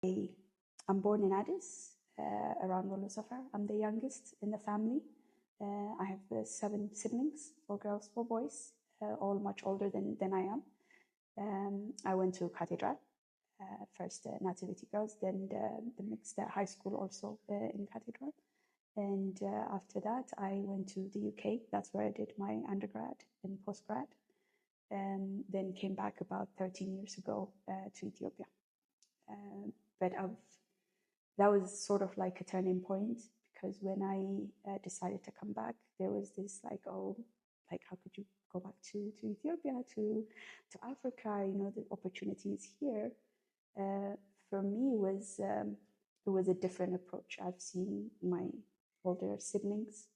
I'm born in Addis, around Walla Safar. I'm the youngest in the family. I have 7 siblings, 4 girls, 4 boys, all much older than I am. I went to Cathedral, first Nativity Girls, then the mixed high school also in Cathedral. And after that, I went to the UK. That's where I did my undergrad and postgrad. Then came back about 13 years ago to Ethiopia. But that was sort of like a turning point, because when I decided to come back, there was this like, oh, like how could you go back to Ethiopia, to Africa? You know, the opportunities here. For me, it was a different approach. I've seen my older siblings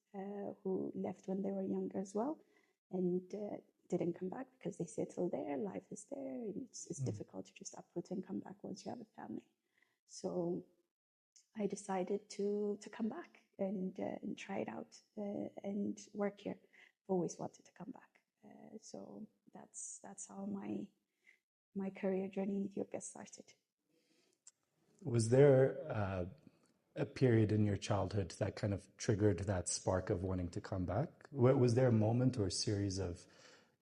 who left when they were younger as well, and didn't come back because they settled there. Life is there. It's difficult to just uproot and come back once you have a family. So I decided to come back and try it out and work here. I've always wanted to come back. So that's how my career journey in Ethiopia started. Was there a period in your childhood that kind of triggered that spark of wanting to come back? Was there a moment or a series of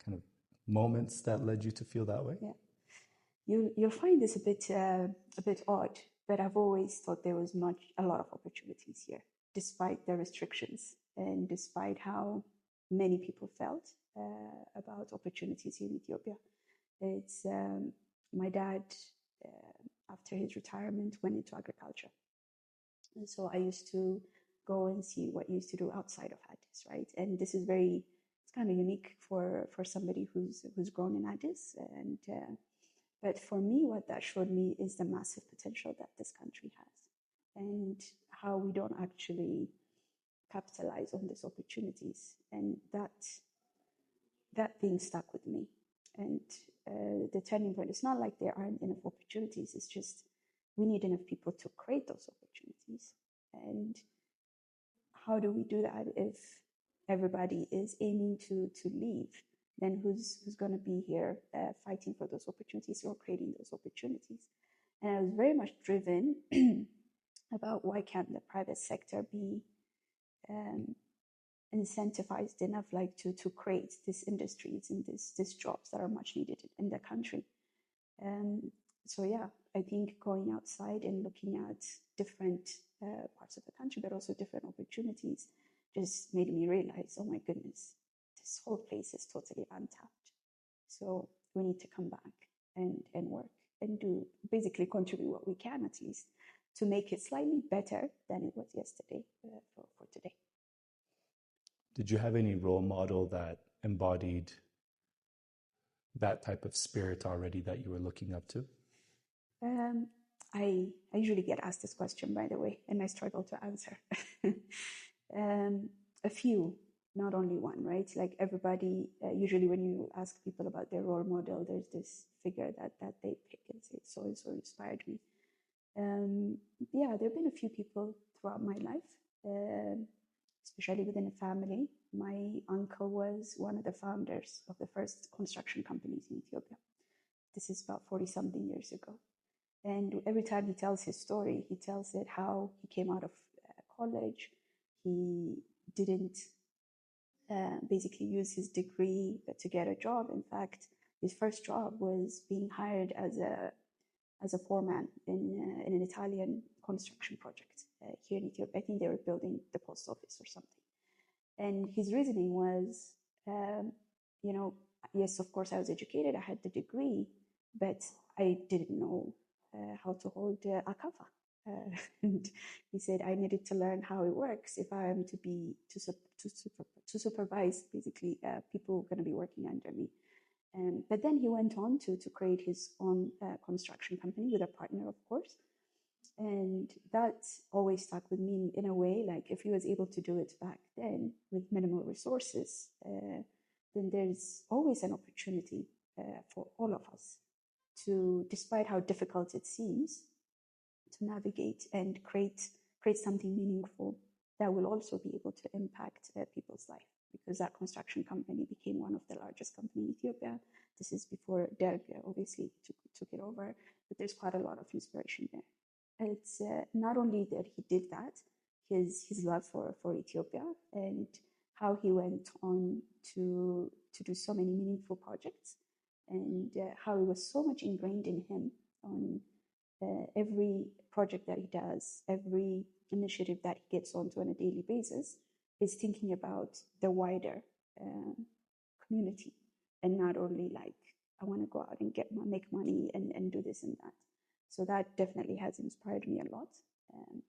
kind of moments that led you to feel that way? Yeah, you'll find this a bit odd, but I've always thought there was a lot of opportunities here, despite the restrictions and despite how many people felt about opportunities here in Ethiopia. It's my dad, after his retirement, went into agriculture. And so I used to go and see what he used to do outside of Addis, right? And this is it's kind of unique for somebody who's grown in Addis. And but for me, what that showed me is the massive potential that this country has, and how we don't actually capitalize on these opportunities. And that thing stuck with me. And the turning point, it's not like there aren't enough opportunities. It's just we need enough people to create those opportunities. And how do we do that if everybody is aiming to leave? Then who's going to be here fighting for those opportunities or creating those opportunities? And I was very much driven about why can't the private sector be incentivized enough, like to create these industries and these jobs that are much needed in the country. So yeah, I think going outside and looking at different parts of the country, but also different opportunities, just made me realize, oh my goodness, this whole place is totally untapped. So we need to come back and work and basically contribute what we can, at least, to make it slightly better than it was yesterday for today. Did you have any role model that embodied that type of spirit already that you were looking up to? I usually get asked this question, by the way, and I struggle to answer. A few, not only one, right? Like everybody, usually when you ask people about their role model, there's this figure that they pick and say, so and so inspired me. Yeah, there have been a few people throughout my life, especially within a family. My uncle was one of the founders of the first construction companies in Ethiopia. This is about 40-something years ago. And every time he tells his story, he tells it how he came out of college. He didn't basically use his degree to get a job. In fact, his first job was being hired as a foreman in an Italian construction project here in Ethiopia. I think they were building the post office or something. And his reasoning was, yes, of course I was educated, I had the degree, but I didn't know how to hold a kafa. And he said I needed to learn how it works if I am to supervise basically people who are going to be working under me. But then he went on to create his own construction company with a partner, of course. And that always stuck with me in a way, like if he was able to do it back then with minimal resources, then there's always an opportunity for all of us to, despite how difficult it seems, to navigate and create something meaningful that will also be able to impact people's life. Because that construction company became one of the largest companies in Ethiopia. This is before Derg obviously took it over, but there's quite a lot of inspiration there. it's not only that he did that, his love for Ethiopia and how he went on to do so many meaningful projects, and how it was so much ingrained in him on every project that he does, every initiative that he gets onto on a daily basis, is thinking about the wider community, and not only like, I want to go out and make money and do this and that. So that definitely has inspired me a lot,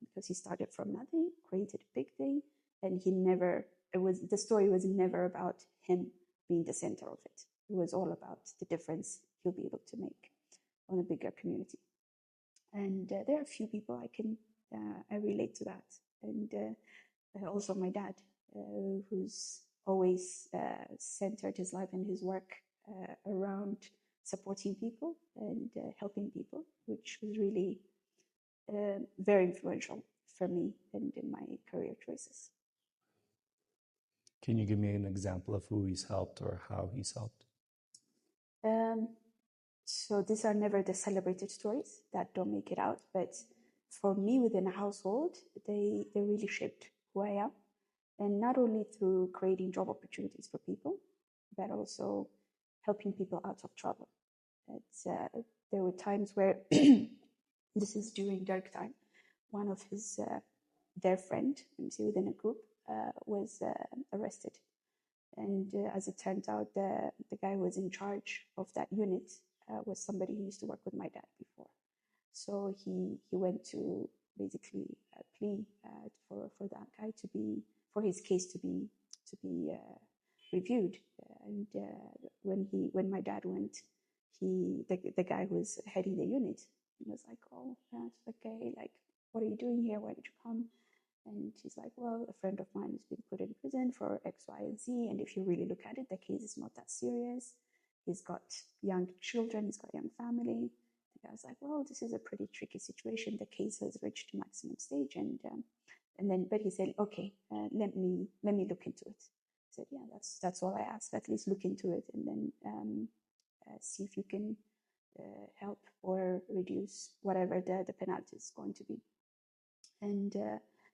because he started from nothing, created a big thing, and the story was never about him being the center of it. It was all about the difference he'll be able to make on a bigger community. And there are a few people I relate to that. And also my dad, who's always centered his life and his work around supporting people and helping people, which was really very influential for me and in my career choices. Can you give me an example of who he's helped or how he's helped? So these are never the celebrated stories that don't make it out, but for me within a household, they really shaped who I am, and not only through creating job opportunities for people, but also helping people out of trouble. There were times where this is during dark time. One of their friend, within a group, was arrested. And as it turned out, the guy who was in charge of that unit was somebody who used to work with my dad before. So he went to basically plea for that guy for his case to be reviewed. And when my dad went, the guy who was heading the unit, he was like, "Oh, it's okay. Like, what are you doing here? Why did you come?" And he's like, "Well, a friend of mine has been put in prison for X, Y, and Z. And if you really look at it, the case is not that serious. He's got young children. He's got a young family." The guy's like, "Well, this is a pretty tricky situation. The case has reached maximum stage." But he said, "Okay, let me look into it." I said, "Yeah, that's all I ask. At least look into it, and then see if you can help or reduce whatever the penalty is going to be." And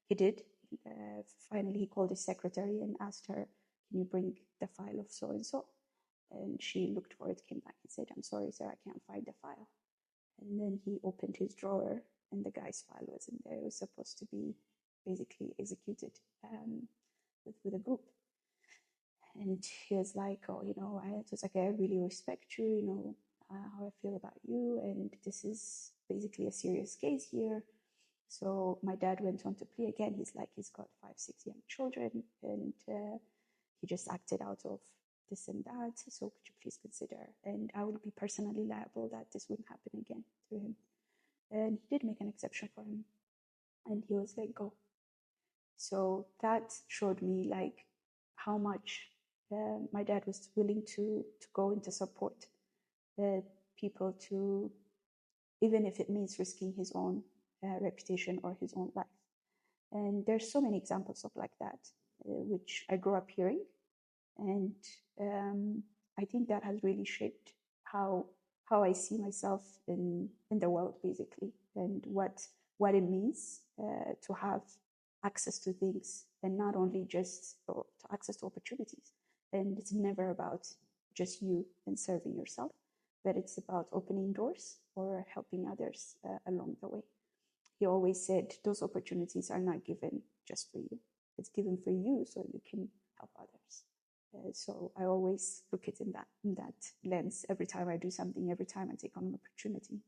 he did. Finally, he called his secretary and asked her, "Can you bring the file of so and so?" And she looked for it, came back and said, "I'm sorry, sir, I can't find the file." And then he opened his drawer, and the guy's file wasn't there. It was supposed to be basically executed with a group. And he was like, "Oh, I really respect you, how I feel about you, and this is basically a serious case here." So my dad went on to plea again. He's got 5, 6 young children, and he just acted out of this and that. So could you please consider? And I would be personally liable that this wouldn't happen again to him. And he did make an exception for him, and he was let go. So that showed me how much my dad was willing to go into support people, to even if it means risking his own reputation or his own life. And there's so many examples of like that, which I grew up hearing. And I think that has really shaped how I see myself in the world, basically, and what it means to have access to things, and not only just to access to opportunities. And it's never about just you and serving yourself, but it's about opening doors or helping others along the way. He always said those opportunities are not given just for you. It's given for you so you can help others. So I always look at it in that lens every time I do something, every time I take on an opportunity.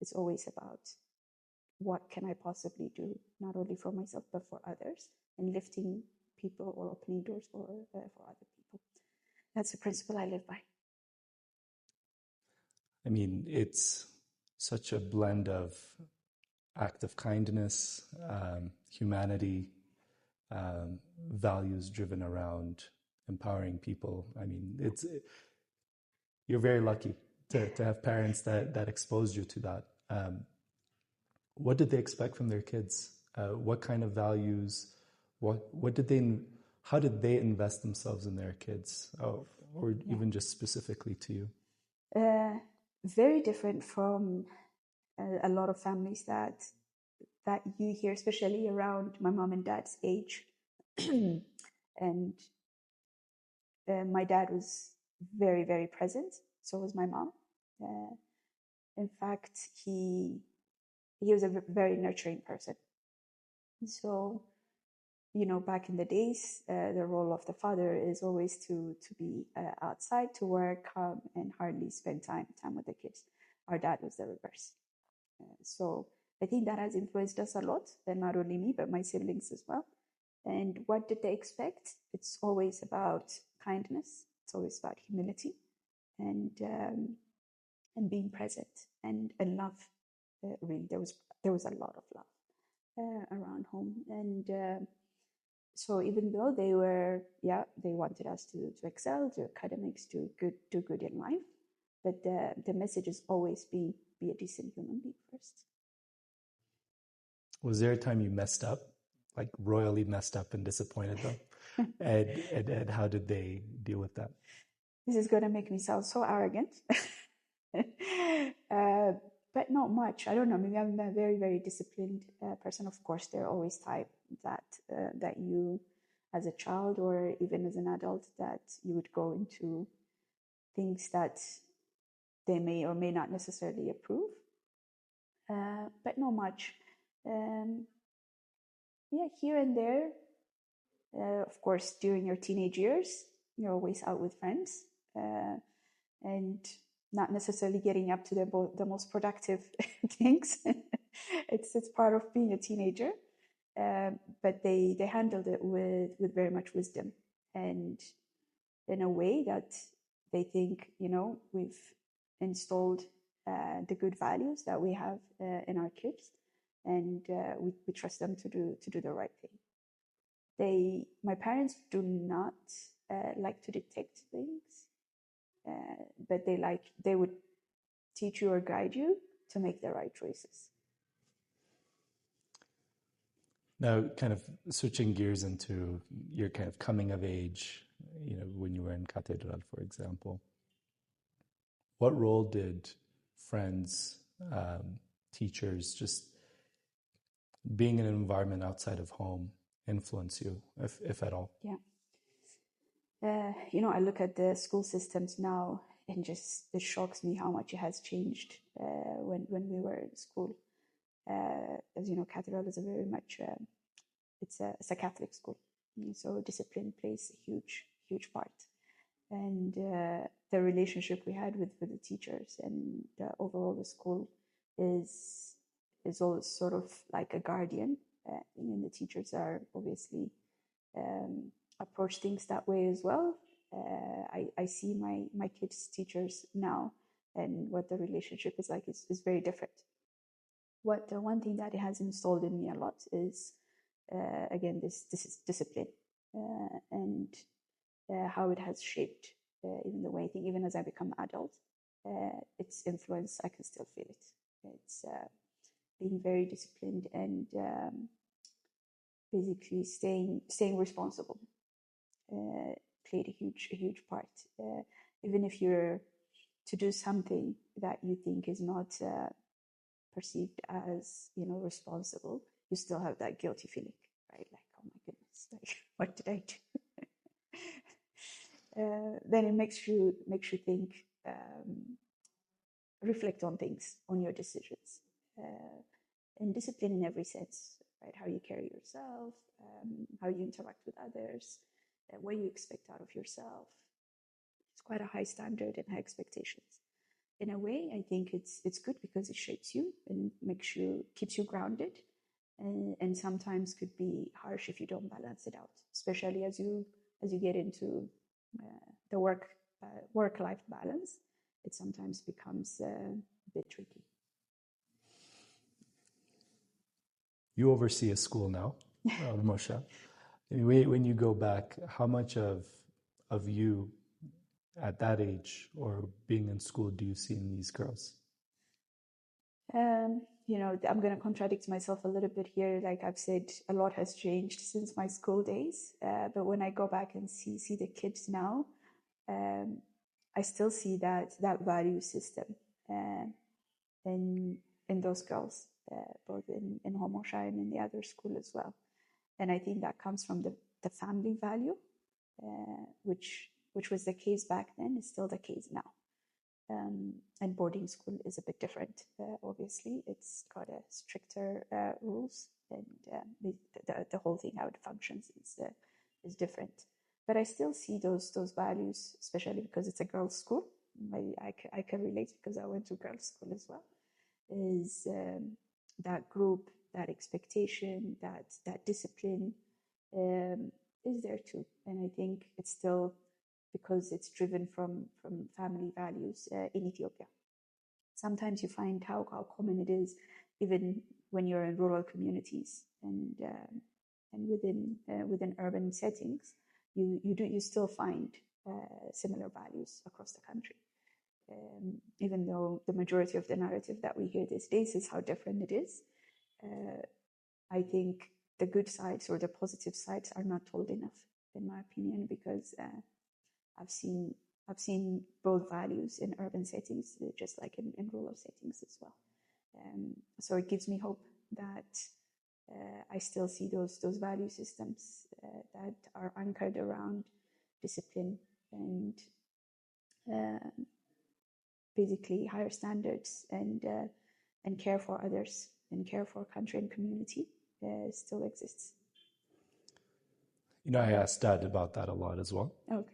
It's always about what can I possibly do, not only for myself, but for others, and lifting people or opening doors for other people. That's a principle I live by. I mean, it's such a blend of act of kindness, humanity, values driven around empowering people. I mean, you're very lucky to have parents that exposed you to that. What did they expect from their kids? What kind of values? How did they invest themselves in their kids? Or even just specifically to you? Very different from a lot of families that that you hear, especially around my mom and dad's age. And my dad was very, very present. So was my mom. In fact, he was a very nurturing person. So, back in the days, the role of the father is always to be outside, to work, and hardly spend time with the kids. Our dad was the reverse. So I think that has influenced us a lot, and not only me, but my siblings as well. And what did they expect? It's always about kindness. It's always about humility, and being present, and love. Really, there was a lot of love around home, and so even though they wanted us to excel, to academics, to do good in life, but the message has always been, be a decent human being first. Was there a time you messed up, like royally messed up and disappointed them? and how did they deal with that? This is going to make me sound so arrogant. But not much. I don't know. Maybe I'm a very, very disciplined person. Of course, there are always times that you, as a child or even as an adult, that you would go into things that they may or may not necessarily approve. But not much. Here and there. Of course, during your teenage years, you're always out with friends, and not necessarily getting up to the most productive things. It's part of being a teenager, but they handled it with very much wisdom, and in a way that they think, we've installed the good values that we have in our kids, and we trust them to do the right thing. My parents do not like to dictate things, but they would teach you or guide you to make the right choices. Now, kind of switching gears into your kind of coming of age, when you were in Catedral, for example, what role did friends, teachers, just being in an environment outside of home influence you, if at all? Yeah. I look at the school systems now, and just it shocks me how much it has changed when we were in school. As you know, Cathedral is a very much it's a Catholic school, so discipline plays a huge part, and the relationship we had with the teachers and overall the school is always sort of like a guardian, and the teachers are obviously approach things that way as well. I see my kids' teachers now, and what the relationship is like is very different. What the one thing that it has installed in me a lot is again this is discipline, and how it has shaped even the way I think, even as I become an adult, its influence I can still feel it. It's being very disciplined and basically staying responsible played a huge part. Even if you're to do something that you think is not perceived as responsible, you still have that guilty feeling, right? Like, oh my goodness, like what did I do? Then it makes you think, reflect on things, on your decisions, and discipline in every sense, right? How you carry yourself, how you interact with others, what you expect out of yourself. It's quite a high standard and high expectations. In a way, I think it's good because it shapes you and keeps you grounded, and sometimes could be harsh if you don't balance it out, especially as you get into the work-life balance. It sometimes becomes a bit tricky. You oversee a school now, Moshe. When you go back, how much of you at that age or being in school do you see in these girls? I'm going to contradict myself a little bit here. Like I've said, a lot has changed since my school days. But when I go back and see the kids now, I still see that value system in those girls. both in Homoshire and in the other school as well. And I think that comes from the family value, which was the case back then, is still the case now. And boarding school is a bit different. Obviously, it's got a stricter rules, and the whole thing, how it functions, is different. But I still see those values, especially because it's a girls' school. I can relate because I went to girls' school as well. Is that group, that expectation, that discipline is there too, and I think it's still because it's driven from family values in Ethiopia. Sometimes you find how common it is, even when you're in rural communities and within urban settings, you still find similar values across the country. Even though the majority of the narrative that we hear these days is how different it is, I think the good sides or the positive sides are not told enough, in my opinion, because I've seen both values in urban settings, just like in rural settings as well. So it gives me hope that I still see those value systems that are anchored around discipline and basically higher standards and care for others and care for country and community still exists. I asked Dad about that a lot as well. Okay.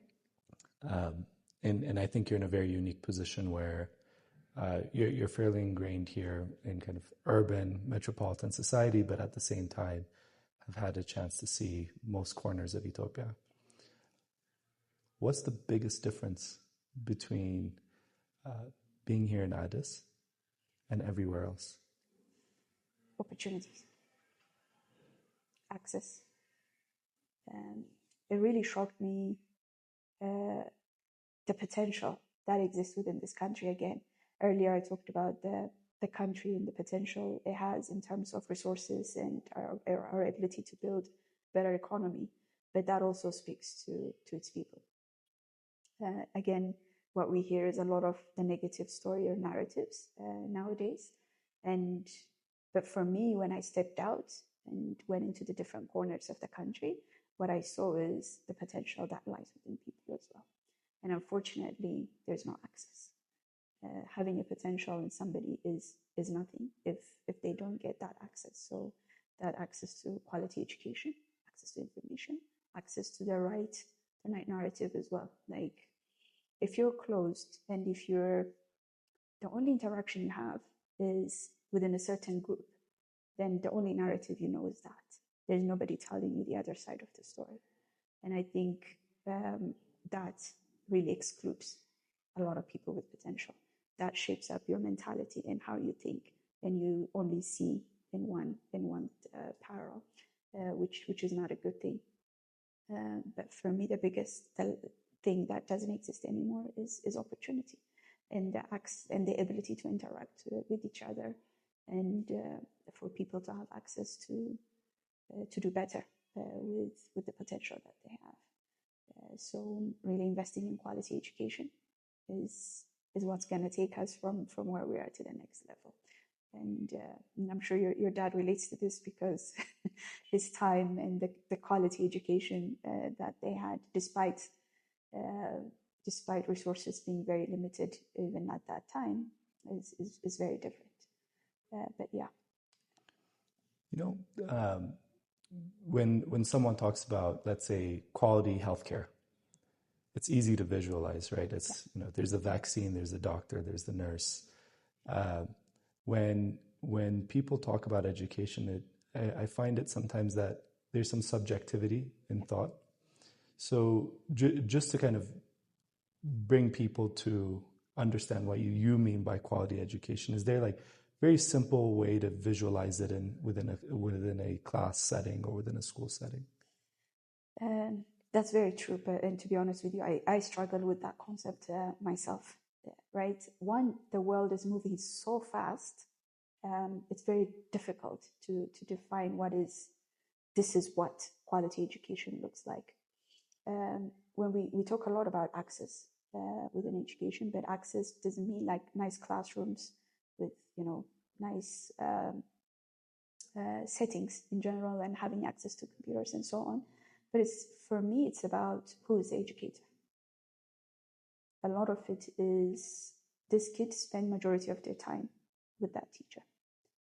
And I think you're in a very unique position where you're fairly ingrained here in kind of urban metropolitan society, but at the same time have had a chance to see most corners of Ethiopia. What's the biggest difference between being here in Addis and everywhere else? Opportunities, access. It really shocked me the potential that exists within this country. Again, earlier I talked about the country and the potential it has in terms of resources and our ability to build better economy, but that also speaks to its people. Again, what we hear is a lot of the negative story or narratives nowadays. But for me, when I stepped out and went into the different corners of the country, what I saw is the potential that lies within people as well. And unfortunately, there's no access. Having a potential in somebody is nothing if they don't get that access. So that access to quality education, access to information, access to the right narrative as well. Like if you're closed and if the only interaction you have is within a certain group, then the only narrative you know is that. There's nobody telling you the other side of the story. And I think that really excludes a lot of people with potential. That shapes up your mentality and how you think, and you only see in one parallel, which is not a good thing. But for me, the biggest thing that doesn't exist anymore is opportunity and the ability to interact with each other, and for people to have access to do better with the potential that they have. So really investing in quality education is what's going to take us from where we are to the next level. And I'm sure your dad relates to this because his time and the quality education that they had, despite resources being very limited even at that time, is very different. But yeah. When someone talks about, let's say, quality healthcare, it's easy to visualize, right? It's there's a vaccine, there's a doctor, there's the nurse. When people talk about education, I find it sometimes that there's some subjectivity in thought. So just to kind of bring people to understand what you mean by quality education, is there like very simple way to visualize it within a class setting or within a school setting? That's very true. And to be honest with you, I struggle with that concept myself, right? One, the world is moving so fast. It's very difficult to define this is what quality education looks like. When we talk a lot about access within education, but access doesn't mean like nice classrooms with nice settings in general and having access to computers and so on. But for me, it's about who is the educator. A lot of it is these kids spend majority of their time with that teacher.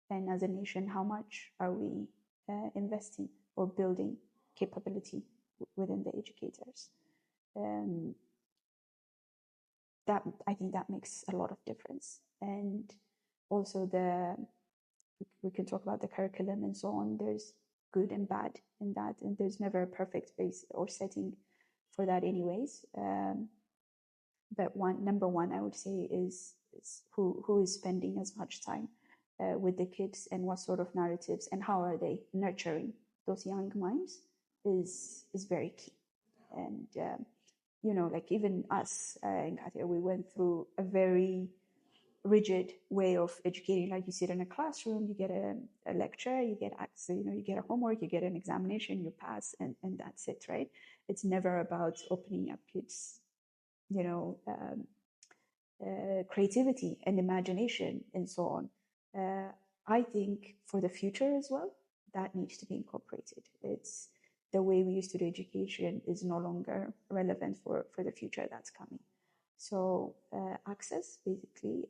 And as a nation, how much are we investing or building capability within the educators? That I think that makes a lot of difference. And also we can talk about the curriculum and so on. There's good and bad in that, and there's never a perfect space or setting for that anyways. But number one, I would say is who is spending as much time with the kids, and what sort of narratives and how are they nurturing those young minds is very key. And like even us in Qatar, we went through a very rigid way of educating. Like you sit in a classroom, you get a lecture, you get access, you get a homework, you get an examination, you pass, and that's it, right? It's never about opening up kids, creativity and imagination and so on. I think for the future as well, that needs to be incorporated. It's the way we used to do education is no longer relevant for the future that's coming. So access, basically,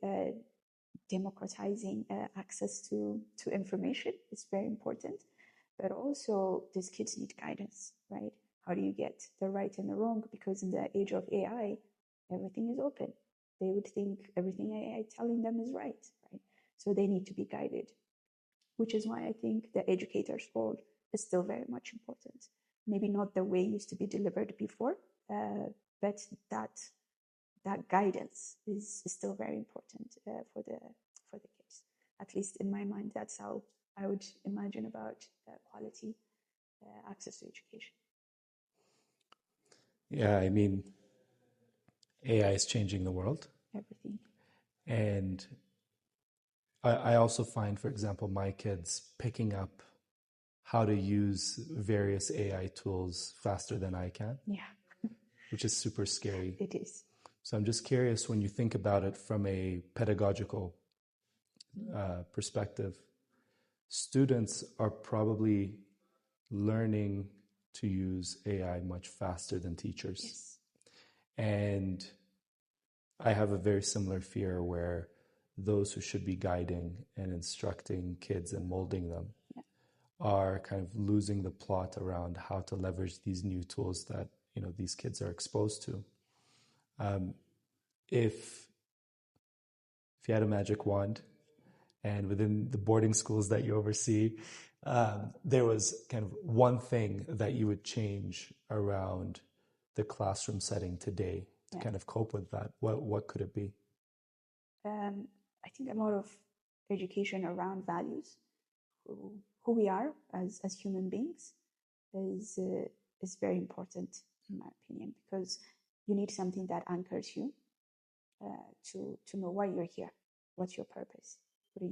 democratizing access to information is very important. But also, these kids need guidance, right? How do you get the right and the wrong? Because in the age of AI, everything is open. They would think everything AI is telling them is right? So they need to be guided, which is why I think the educator's role is still very much important. Maybe not the way it used to be delivered before, but that guidance is still very important for the kids. At least in my mind, that's how I would imagine about quality access to education. Yeah, I mean, AI is changing the world. Everything. And I also find, for example, my kids picking up how to use various AI tools faster than I can. Yeah. Which is super scary. It is. So I'm just curious, when you think about it from a pedagogical perspective, students are probably learning to use AI much faster than teachers. Yes. And I have a very similar fear where those who should be guiding and instructing kids and molding them are kind of losing the plot around how to leverage these new tools that these kids are exposed to. If you had a magic wand, and within the boarding schools that you oversee, there was kind of one thing that you would change around the classroom setting today to kind of cope with that, what could it be? I think a lot of education around values, who we are as human beings, is very important in my opinion, because you need something that anchors you to know why you're here, what's your purpose, what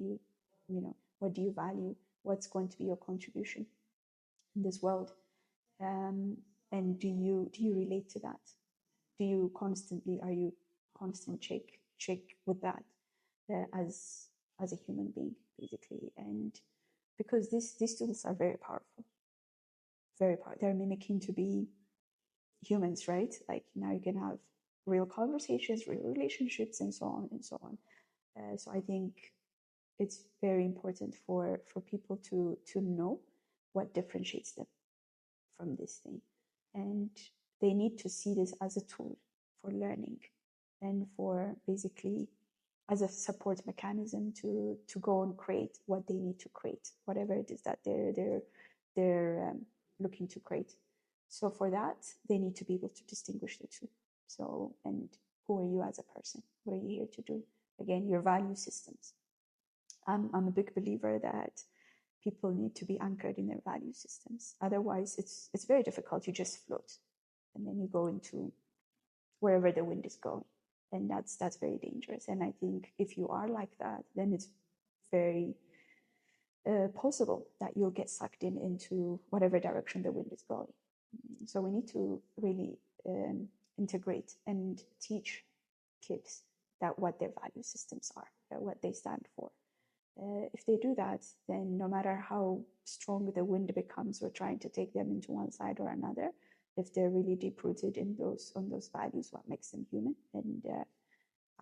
do you value, what's going to be your contribution in this world, and do you relate to that? Are you constant check with that as a human being, basically? And because these tools are very powerful, they're mimicking to be humans, right? Like now you can have real conversations, real relationships, and so on and so on. So I think it's very important for people to know what differentiates them from this thing, and they need to see this as a tool for learning and for basically as a support mechanism to go and create what they need to create, whatever it is that they're looking to create. So for that, they need to be able to distinguish the two. So, and who are you as a person? What are you here to do? Again, your value systems. I'm a big believer that people need to be anchored in their value systems. Otherwise, it's very difficult. You just float, and then you go into wherever the wind is going, and that's very dangerous. And I think if you are like that, then it's very possible that you'll get sucked into whatever direction the wind is going. So we need to really integrate and teach kids that what their value systems are, what they stand for. If they do that, then no matter how strong the wind becomes, we're trying to take them into one side or another. If they're really deep rooted in those values, what makes them human, and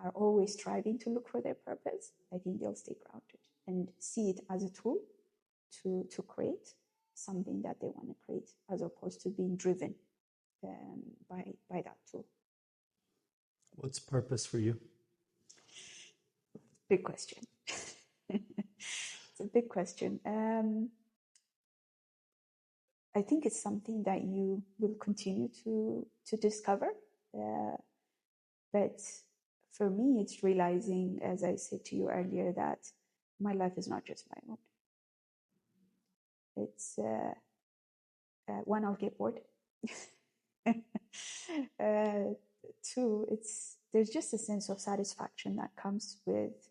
are always striving to look for their purpose, I think they'll stay grounded and see it as a tool to create something that they want to create, as opposed to being driven by that tool. What's purpose for you? Big question. It's a big question. I think it's something that you will continue to discover. But for me, it's realizing, as I said to you earlier, that my life is not just my own. It's one, I'll get bored. Two, there's just a sense of satisfaction that comes with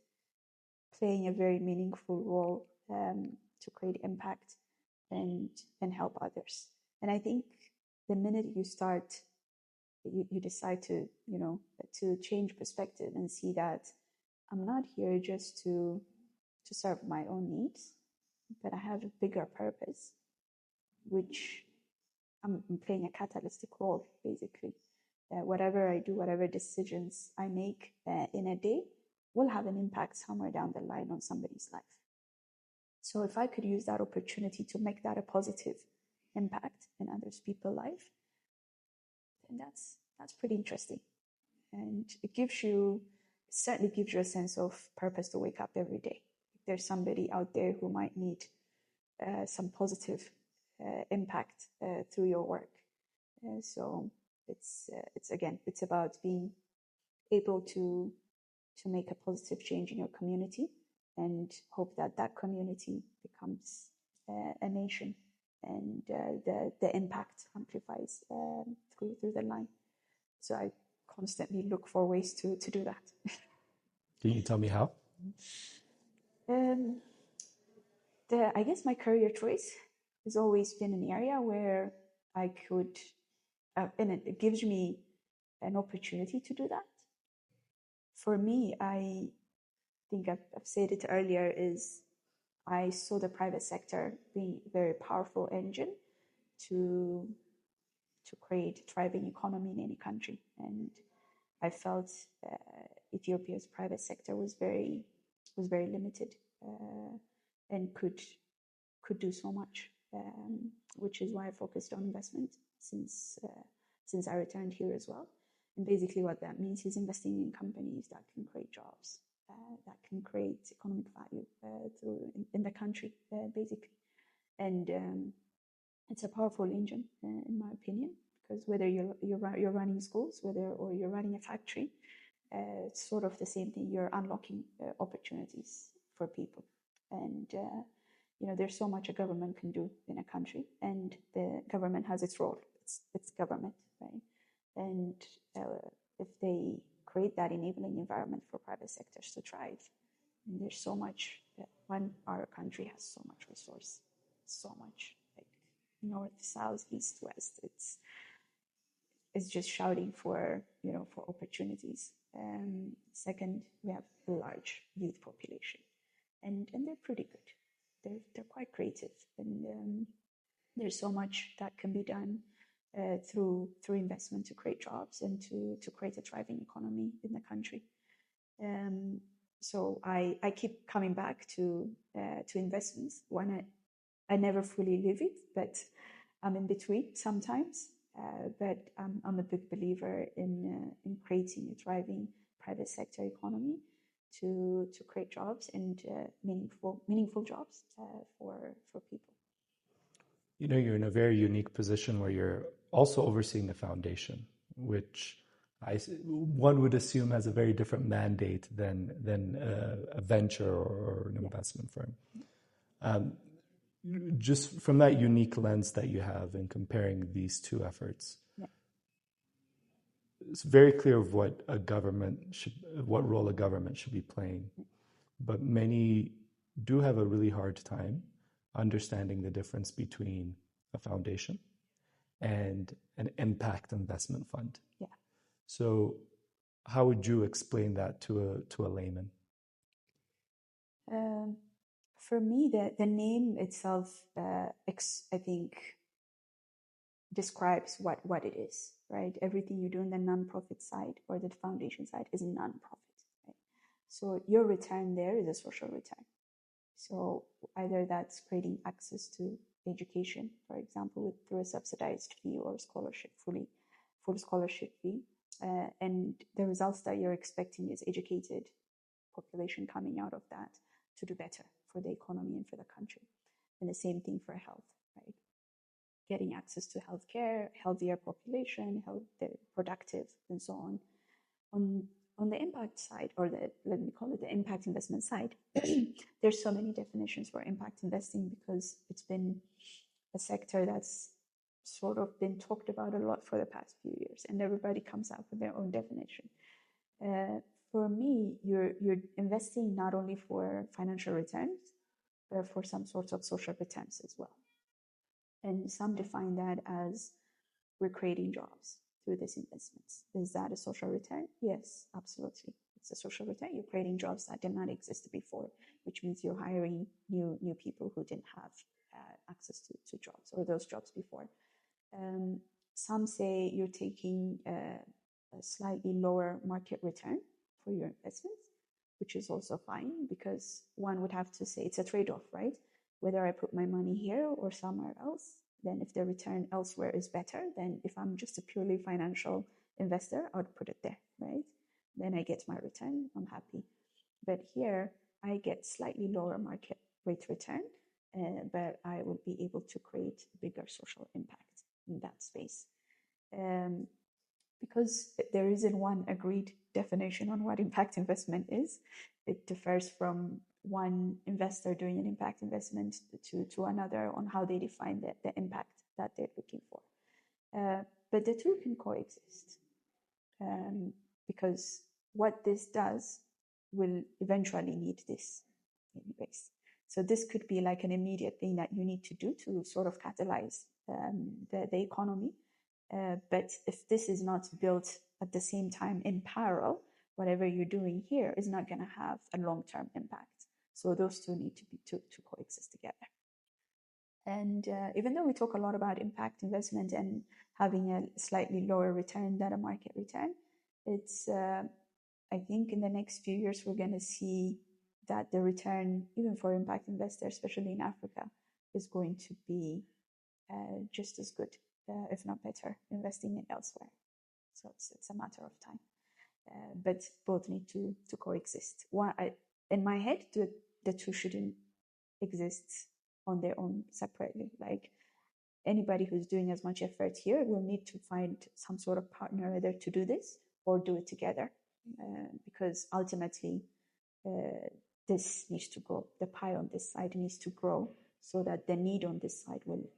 playing a very meaningful role to create impact and help others. And I think the minute you start, you decide to change perspective and see that I'm not here just to serve my own needs, but I have a bigger purpose, which I'm playing a catalytic role, basically. Whatever I do, whatever decisions I make in a day will have an impact somewhere down the line on somebody's life. So if I could use that opportunity to make that a positive impact in other people's life, then that's pretty interesting. And it certainly gives you a sense of purpose to wake up every day. There's somebody out there who might need some positive impact through your work. So it's about being able to make a positive change in your community, and hope that community becomes a nation, and the impact amplifies through the line. So I constantly look for ways to do that. Can you tell me how? I guess my career choice has always been an area where I could, and it gives me an opportunity to do that. For me, I think I've said it earlier, is I saw the private sector being a very powerful engine to create a thriving economy in any country. And I felt Ethiopia's private sector was very limited and could do so much, which is why I focused on investment since I returned here as well. And basically what that means is investing in companies that can create jobs, that can create economic value in the country, basically. And it's a powerful engine, in my opinion, because whether you're running schools, or you're running a factory, it's sort of the same thing. You're unlocking opportunities for people, and there's so much a government can do in a country, and the government has its role. It's government, right? And if they create that enabling environment for private sectors to thrive, and there's so much. Our country has so much resource, so much, like north, south, east, west. It's just shouting for opportunities. Second, we have a large youth population, and they're pretty good. They're quite creative, and there's so much that can be done through investment to create jobs and to create a thriving economy in the country. So I keep coming back to investments. One, I never fully live it, but I'm in between sometimes. But I'm a big believer in creating a thriving private sector economy to create jobs and meaningful jobs for people. You're in a very unique position where you're also overseeing a foundation, which one would assume has a very different mandate than a venture or an investment firm. Just from that unique lens that you have in comparing these two efforts, it's very clear of what role a government should be playing, but many do have a really hard time understanding the difference between a foundation and an impact investment fund. Yeah. So, how would you explain that to a layman? For me, the name itself, I think, describes what it is, right? Everything you do on the nonprofit side or the foundation side is nonprofit, right? So your return there is a social return. So either that's creating access to education, for example, through a subsidized fee or scholarship, full scholarship fee, and the results that you're expecting is educated population coming out of that to do better for the economy and for the country. And the same thing for health, right? Getting access to healthcare, healthier population, healthier, productive, and so on. On the impact side, or let me call it the impact investment side, there's so many definitions for impact investing because it's been a sector that's sort of been talked about a lot for the past few years, and everybody comes up with their own definition. For me, you're investing not only for financial returns, but for some sorts of social returns as well. And some define that as we're creating jobs through these investments. Is that a social return? Yes, absolutely. It's a social return. You're creating jobs that did not exist before, which means you're hiring new people who didn't have access to jobs or those jobs before. Some say you're taking a slightly lower market return for your investments, which is also fine because one would have to say it's a trade-off, right? Whether I put my money here or somewhere else, then if the return elsewhere is better, then if I'm just a purely financial investor, I would put it there, right? Then I get my return, I'm happy. But here, I get slightly lower market rate return, but I will be able to create bigger social impact in that space. Because there isn't one agreed definition on what impact investment is, it differs from one investor doing an impact investment to another on how they define the impact that they're looking for. But the two can coexist because what this does will eventually need this anyways. So this could be like an immediate thing that you need to do to sort of catalyze the economy. But if this is not built at the same time in parallel, whatever you're doing here is not going to have a long-term impact. So those two need to coexist together. And even though we talk a lot about impact investment and having a slightly lower return than a market return, it's I think in the next few years we're going to see that the return, even for impact investors, especially in Africa, is going to be just as good, if not better, investing it elsewhere. So it's a matter of time. But both need to coexist. In my head, the two shouldn't exist on their own separately. Like anybody who's doing as much effort here will need to find some sort of partner either to do this or do it together. Because ultimately, this needs to grow. The pie on this side needs to grow so that the need on this side will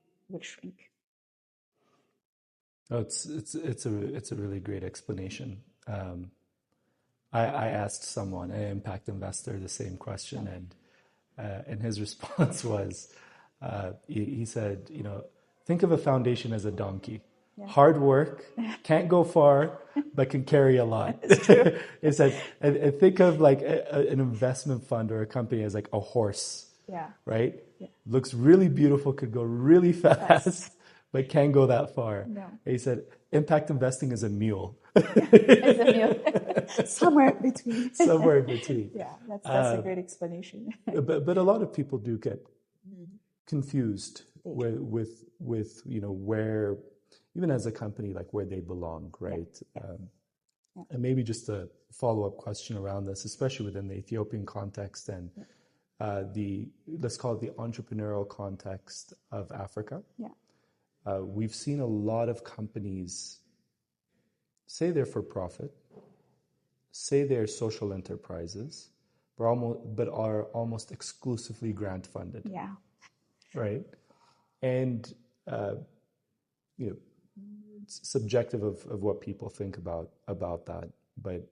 shrink. Oh, it's a really great explanation. I asked someone, an impact investor, the same question, and his response was, he said, think of a foundation as a donkey. Yeah. Hard work, can't go far, but can carry a lot. It's true. It said, and think of like an investment fund or a company as like a horse. Yeah. Right? Yeah. Looks really beautiful, could go really fast, but can't go that far. No. He said, impact investing is a mule. It's a mule. Somewhere in between. Somewhere in between. Yeah, that's a great explanation. But a lot of people do get confused with where, even as a company, like where they belong, right? Yeah. And maybe just a follow-up question around this, especially within the Ethiopian context and let's call it the entrepreneurial context of Africa. Yeah. We've seen a lot of companies say they're for profit, say they're social enterprises, but are almost exclusively grant funded. Yeah. Right? And it's subjective of what people think about that, but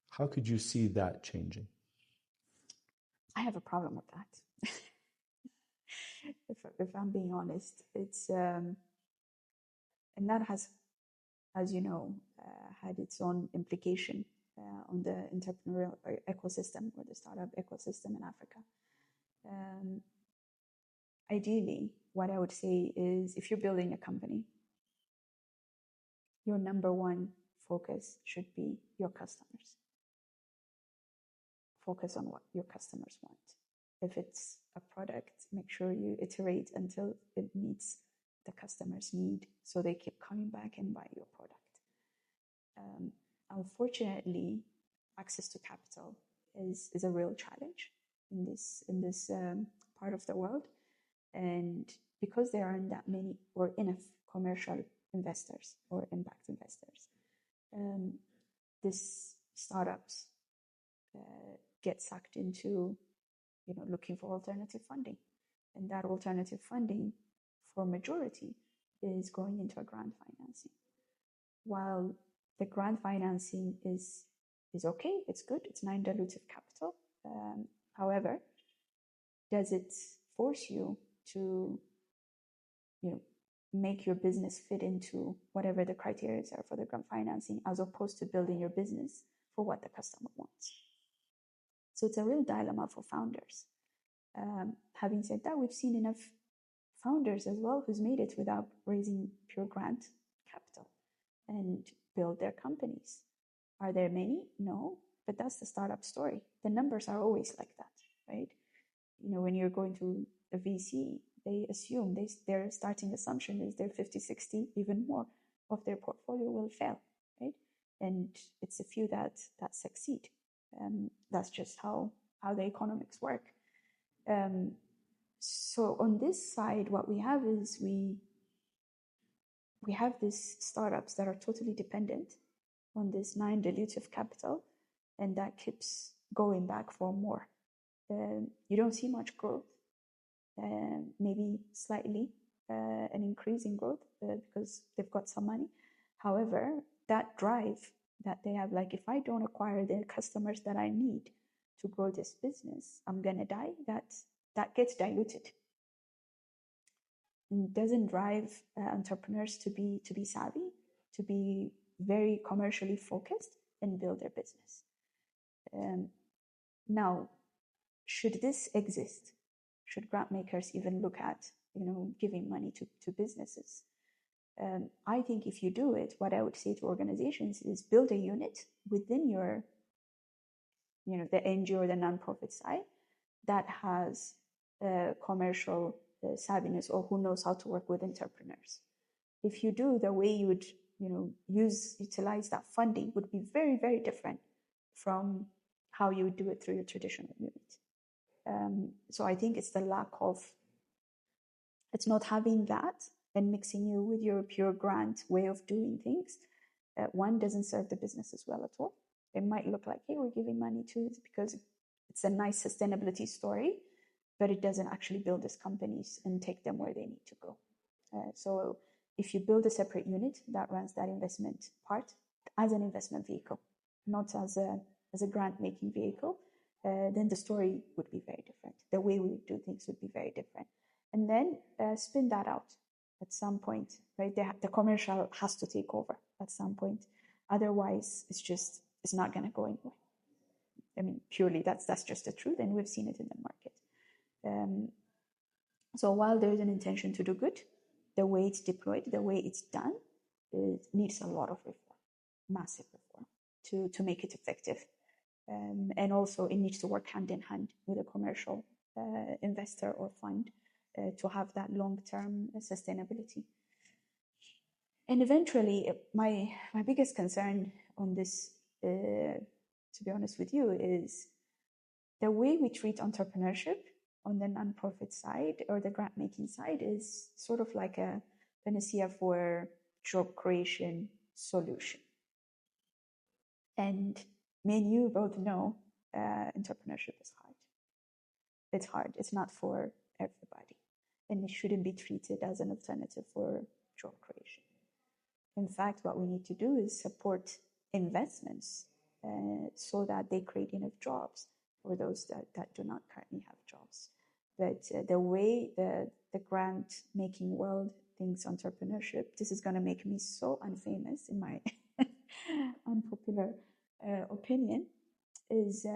how could you see that changing? I have a problem with that. If I'm being honest, it's and that has, as you know, had its own implication on the entrepreneurial ecosystem or the startup ecosystem in Africa. Ideally, what I would say is if you're building a company, your number one focus should be your customers. Focus on what your customers want. If it's a product, make sure you iterate until it meets the customer's need so they keep coming back and buy your product. Unfortunately, access to capital is a real challenge in this part of the world. And because there aren't that many or enough commercial investors or impact investors, these startups get sucked into looking for alternative funding. And that alternative funding for majority is going into a grant financing. While the grant financing is okay, it's good, it's non-dilutive capital. However, does it force you to make your business fit into whatever the criteria are for the grant financing, as opposed to building your business for what the customer wants? So it's a real dilemma for founders. Having said that, we've seen enough founders as well who's made it without raising pure grant capital and build their companies. Are there many? No, but that's the startup story. The numbers are always like that, right? When you're going to a VC, they assume their starting assumption is their 50, 60, even more of their portfolio will fail, right? And it's a few that succeed. That's just how the economics work. So on this side, what we have is we have these startups that are totally dependent on this non-dilutive capital, and that keeps going back for more. You don't see much growth, maybe slightly an increase in growth because they've got some money. However, that drive that they have, like, if I don't acquire the customers that I need to grow this business, I'm gonna die. That gets diluted. And doesn't drive entrepreneurs to be savvy, to be very commercially focused and build their business. Now, should this exist? Should grant makers even look at giving money to businesses? I think if you do it, what I would say to organizations is build a unit within your the NGO or the nonprofit side that has commercial savviness or who knows how to work with entrepreneurs. If you do, the way you would utilize that funding would be very, very different from how you would do it through your traditional unit. So I think it's the lack of, it's not having that and mixing you with your pure grant way of doing things. One, doesn't serve the business as well at all. It might look like, hey, we're giving money to it because it's a nice sustainability story, but it doesn't actually build these companies and take them where they need to go. So if you build a separate unit that runs that investment part as an investment vehicle, not as a grant-making vehicle, then the story would be very different. The way we would do things would be very different. And then spin that out at some point, right? The commercial has to take over at some point. Otherwise, it's not going to go anywhere. I mean, purely that's just the truth, and we've seen it in the market. So while there's an intention to do good, the way it's deployed, the way it's done, it needs a lot of reform, massive reform, to make it effective. And also it needs to work hand in hand with a commercial investor or fund to have that long-term sustainability. And eventually, my biggest concern on this, to be honest with you, is the way we treat entrepreneurship on the nonprofit side or the grant-making side is sort of like a panacea for job creation solution. And me and you both know entrepreneurship is hard. It's hard. It's not for everybody. And it shouldn't be treated as an alternative for job creation. In fact, what we need to do is support investments so that they create enough jobs for those that do not currently have jobs. But the way the grant-making world thinks entrepreneurship, this is going to make me so unfamous in my unpopular opinion is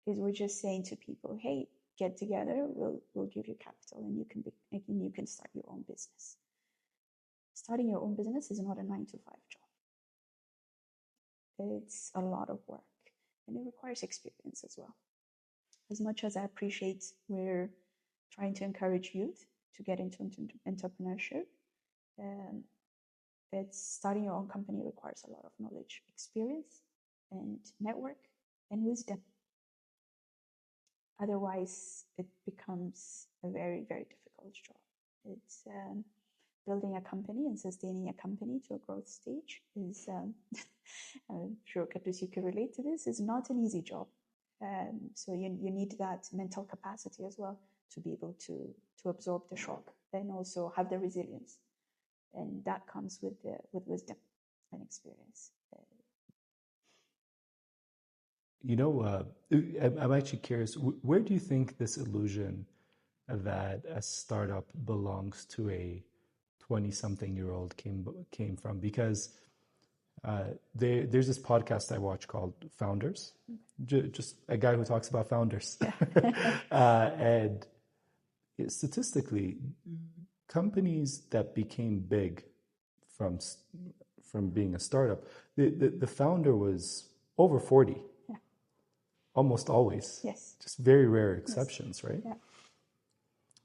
we're just saying to people, hey, get together, we'll give you capital, and you can start your own business. Starting your own business is not a 9-to-5 job. It's a lot of work, and it requires experience as well. As much as I appreciate we're trying to encourage youth to get into entrepreneurship, starting your own company requires a lot of knowledge, experience, and network, and wisdom. Otherwise, it becomes a very, very difficult job. It's building a company and sustaining a company to a growth stage is, I'm sure Kadus, you can relate to this, is not an easy job. So you need that mental capacity as well to be able to absorb the shock and also have the resilience. And that comes with wisdom and experience. I'm actually curious, where do you think this illusion that a startup belongs to a 20-something-year-old came from? Because there's this podcast I watch called Founders, just a guy who talks about founders. And statistically, companies that became big from being a startup, the founder was over 40. Almost always. Yes. Just very rare exceptions, right? Yeah.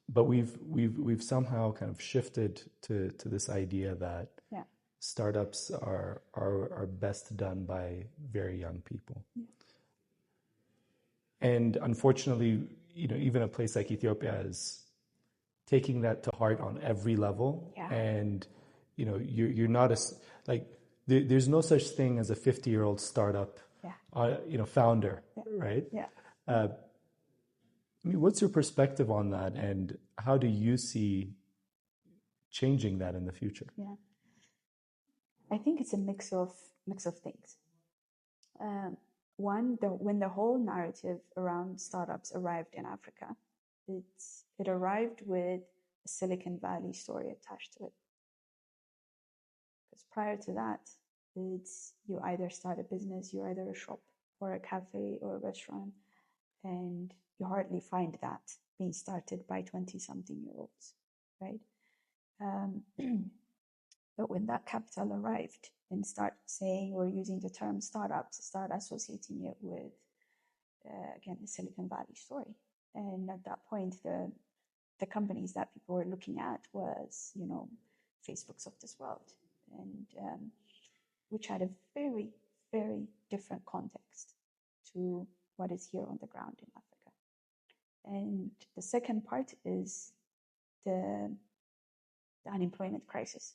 But we've somehow kind of shifted to this idea that startups are best done by very young people. Yeah. And unfortunately, even a place like Ethiopia is taking that to heart on every level. Yeah. And you're not there's no such thing as a 50-year-old startup founder, right? Yeah. What's your perspective on that, and how do you see changing that in the future? Yeah, I think it's a mix of things. One, when the whole narrative around startups arrived in Africa, it arrived with a Silicon Valley story attached to it. Because prior to that, it's you either start a business, you're either a shop or a cafe or a restaurant, and you hardly find that being started by 20-something-year-olds, right? But when that capital arrived and start saying or using the term startups, start associating it with, again, the Silicon Valley story. And at that point, the companies that people were looking at was, Facebooks of this world, and which had a very, very different context to what is here on the ground in Africa. And the second part is the unemployment crisis.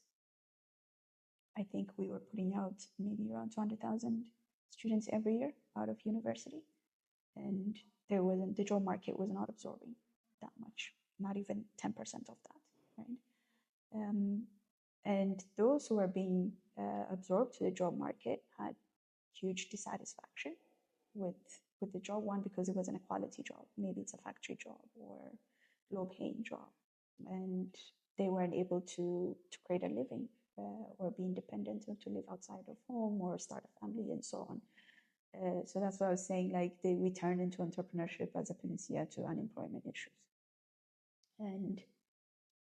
I think we were putting out maybe around 200,000 students every year out of university, and the job market was not absorbing that much, not even 10% of that, right? And those who were being absorbed to the job market had huge dissatisfaction with the job, one, because it wasn't a quality job. Maybe it's a factory job or low-paying job, and they weren't able to create a living or be independent or to live outside of home or start a family and so on. So that's what I was saying, we turned into entrepreneurship as a panacea to unemployment issues. And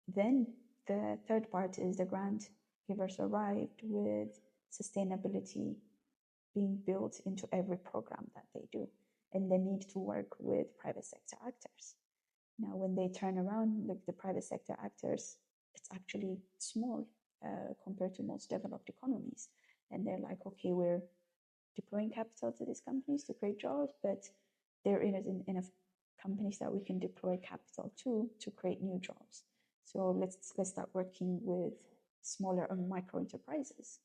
then the third part is the grant givers arrived with sustainability being built into every program that they do, and the need to work with private sector actors. Now, when they turn around, the private sector actors, it's actually small compared to most developed economies. And they're like, okay, we're deploying capital to these companies to create jobs, but there isn't enough companies that we can deploy capital to create new jobs. So let's start working with smaller and micro enterprises.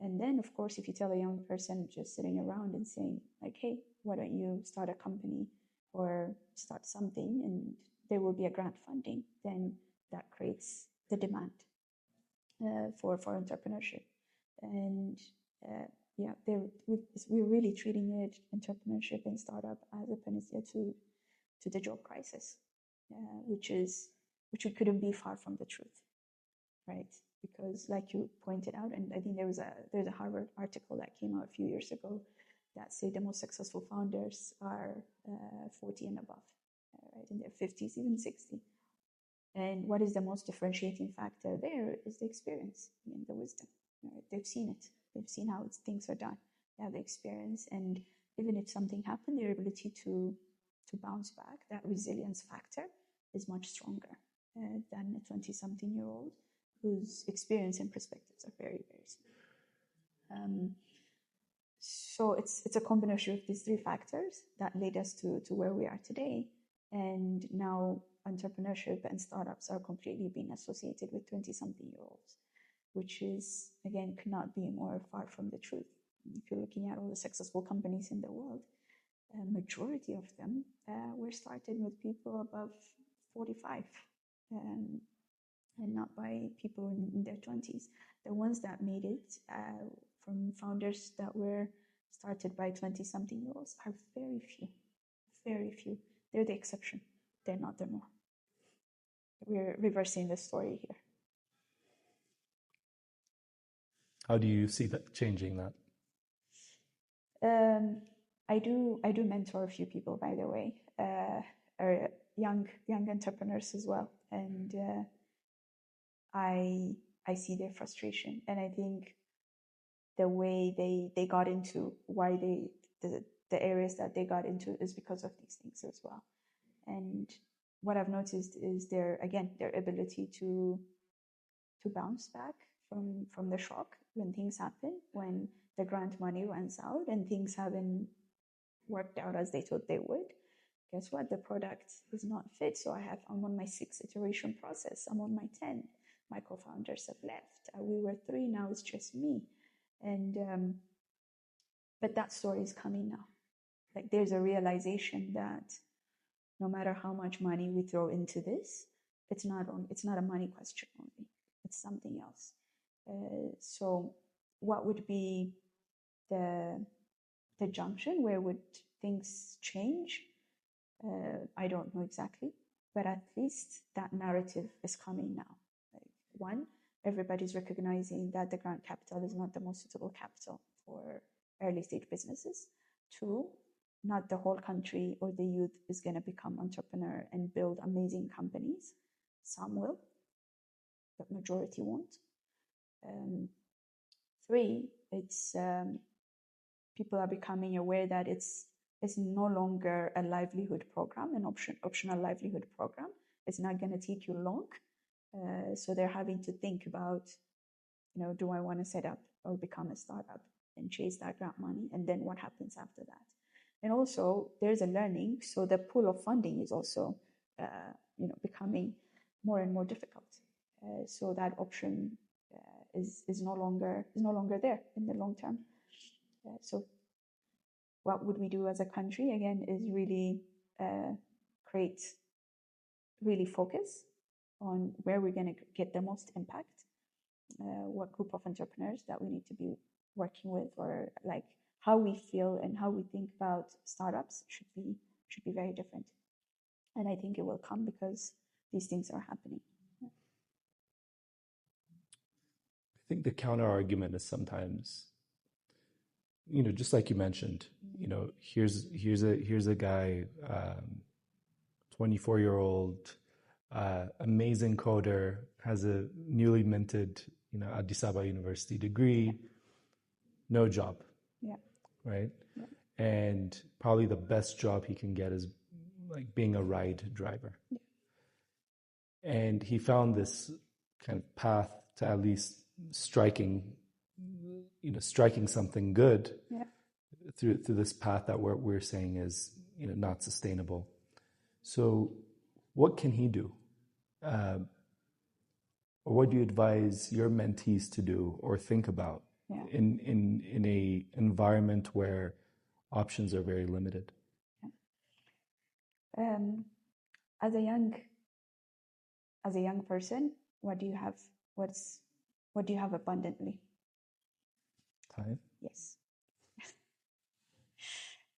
And then, of course, if you tell a young person just sitting around and saying, hey, why don't you start a company or start something, and there will be a grant funding, then that creates the demand for entrepreneurship. And we're really treating it, entrepreneurship and startup, as a panacea to the job crisis, which couldn't be far from the truth, right? because, like you pointed out, and I think there's a Harvard article that came out a few years ago that say the most successful founders are 40 and above, right, in their 50s, even 60. And what is the most differentiating factor there is the experience and the wisdom. Right? They've seen it. They've seen how things are done. They have the experience, and even if something happened, their ability to bounce back, that resilience factor, is much stronger than a 20-something-year-old whose experience and perspectives are very, very similar. So it's a combination of these three factors that led us to where we are today. And now entrepreneurship and startups are completely being associated with 20-something-year-olds, which is, again, could not be more far from the truth. If you're looking at all the successful companies in the world, a majority of them were started with people above 45, and not by people in their 20s. The ones that made it from founders that were started by 20-something-year-olds are very few, very few. They're the exception. They're not the norm. We're reversing the story here. How do you see that changing that? I do mentor a few people, by the way, or young entrepreneurs as well, and I see their frustration, and I think the way they got into why the areas that they got into is because of these things as well. And what I've noticed is their ability to bounce back from the shock when things happen, when the grant money runs out and things haven't worked out as they thought they would. Guess what? The product is not fit. So I'm on my 6th iteration process. I'm on my 10th. My co-founders have left. We were 3, now it's just me. And but that story is coming now. Like, there's a realization that no matter how much money we throw into this, it's not a money question only. It's something else. So what would be the junction? Where would things change? I don't know exactly, but at least that narrative is coming now. Like, one, everybody's recognizing that the grant capital is not the most suitable capital for early stage businesses. 2, not the whole country or the youth is going to become entrepreneur and build amazing companies. Some will, but majority won't. 3, it's people are becoming aware that it's no longer a livelihood program, an optional livelihood program. It's not going to take you long. So they're having to think about, do I want to set up or become a startup and chase that grant money? And then what happens after that? And also there's a learning. So the pool of funding is also, becoming more and more difficult. So that option is no longer there in the long term. So what would we do as a country, again, is really really focus on where we're going to get the most impact, what group of entrepreneurs that we need to be working with, or like how we feel and how we think about startups should be very different. And I think it will come because these things are happening. Yeah. I think the counter argument is sometimes, just like you mentioned, here's a guy, 24-year-old, amazing coder, has a newly minted, Addis Ababa University degree, no job. Yeah. Right? Yeah. And probably the best job he can get is like being a ride driver. Yeah. And he found this kind of path to at least striking something good. Yeah. through this path that we're saying is not sustainable. So what can he do? Or what do you advise your mentees to do or think about in a environment where options are very limited? Yeah. As a young person, what do you have? What do you have abundantly? Time. Yes.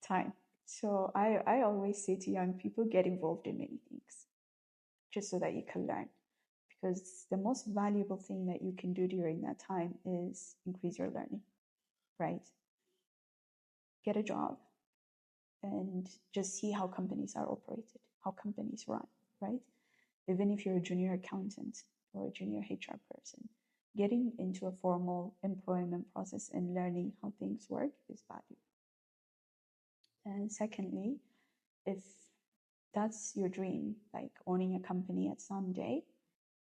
Time. So I always say to young people, get involved in many things, just so that you can learn. because the most valuable thing that you can do during that time is increase your learning, right? Get a job and just see how companies are operated, how companies run, right? Even if you're a junior accountant or a junior HR person, getting into a formal employment process and learning how things work is valuable. And secondly, if that's your dream, like owning a company at some day,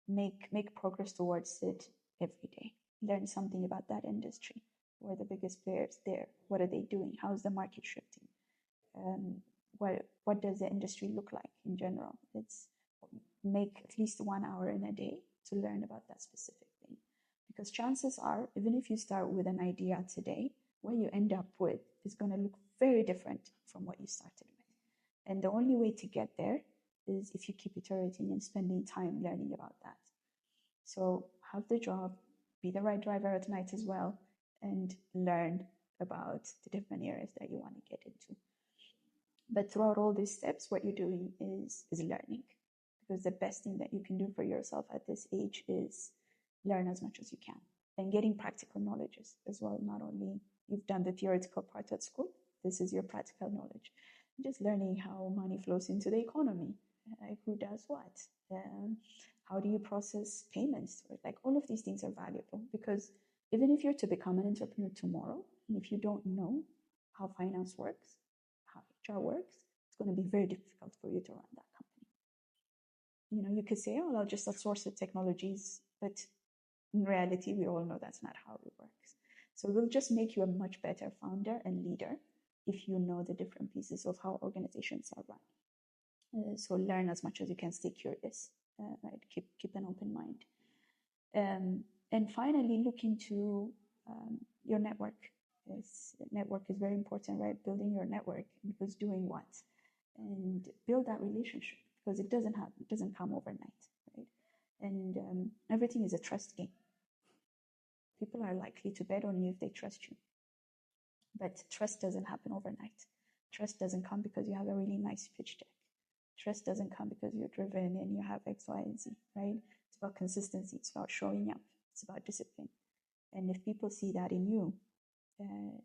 make progress towards it every day. Learn something about that industry. Who are the biggest players there? What are they doing? How is the market shifting? What does the industry look like in general? It's make at least 1 hour in a day to learn about that specific thing. Because chances are, even if you start with an idea today, what you end up with is going to look very different from what you started with. And the only way to get there is if you keep iterating and spending time learning about that. So have the job, be the right driver at night as well, and learn about the different areas that you want to get into. But throughout all these steps, what you're doing is learning. Because the best thing that you can do for yourself at this age is learn as much as you can. And getting practical knowledge as well. Not only you've done the theoretical part at school, this is your practical knowledge. Just learning how money flows into the economy. Like who does what? How do you process payments? Like all of these things are valuable because even if you're to become an entrepreneur tomorrow, and if you don't know how finance works, how HR works, it's going to be very difficult for you to run that company. You know, you could say, oh, I'll just outsource the technologies, but in reality, we all know that's not how it works. So it will just make you a much better founder and leader if you know the different pieces of how organizations are run. So learn as much as you can, stay curious, right? Keep an open mind. And finally, look into your network. Network is very important, right? Building your network and who's doing what, and build that relationship because it doesn't come overnight, right? And everything is a trust game. People are likely to bet on you if they trust you, but trust doesn't happen overnight. Trust doesn't come because you have a really nice pitch deck. Trust doesn't come because you're driven and you have X, Y, and Z, right? It's about consistency. It's about showing up. It's about discipline. And if people see that in you,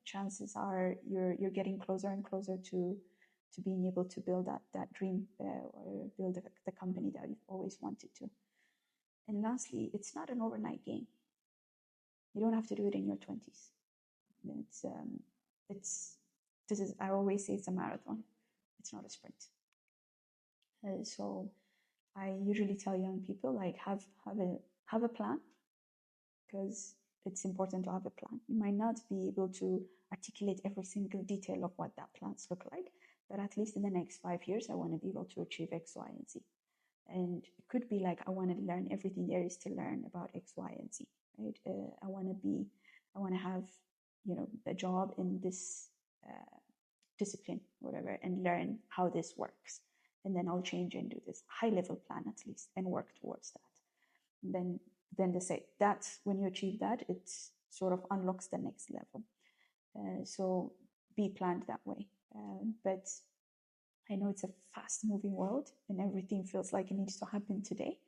chances are you're getting closer and closer to being able to build that dream or build the company that you've always wanted to. And lastly, it's not an overnight game. You don't have to do it in your 20s. I always say it's a marathon. It's not a sprint. So I usually tell young people, like, have a plan, because it's important to have a plan. You might not be able to articulate every single detail of what that plans look like, but at least in the next 5 years, I want to be able to achieve X, Y, and Z. And it could be like, I want to learn everything there is to learn about X, Y, and Z, right? I want to have, a job in this discipline, whatever, and learn how this works. And then I'll change and do this high-level plan at least and work towards that. Then they say that's when you achieve that, it sort of unlocks the next level. So be planned that way. But I know it's a fast-moving world and everything feels like it needs to happen today.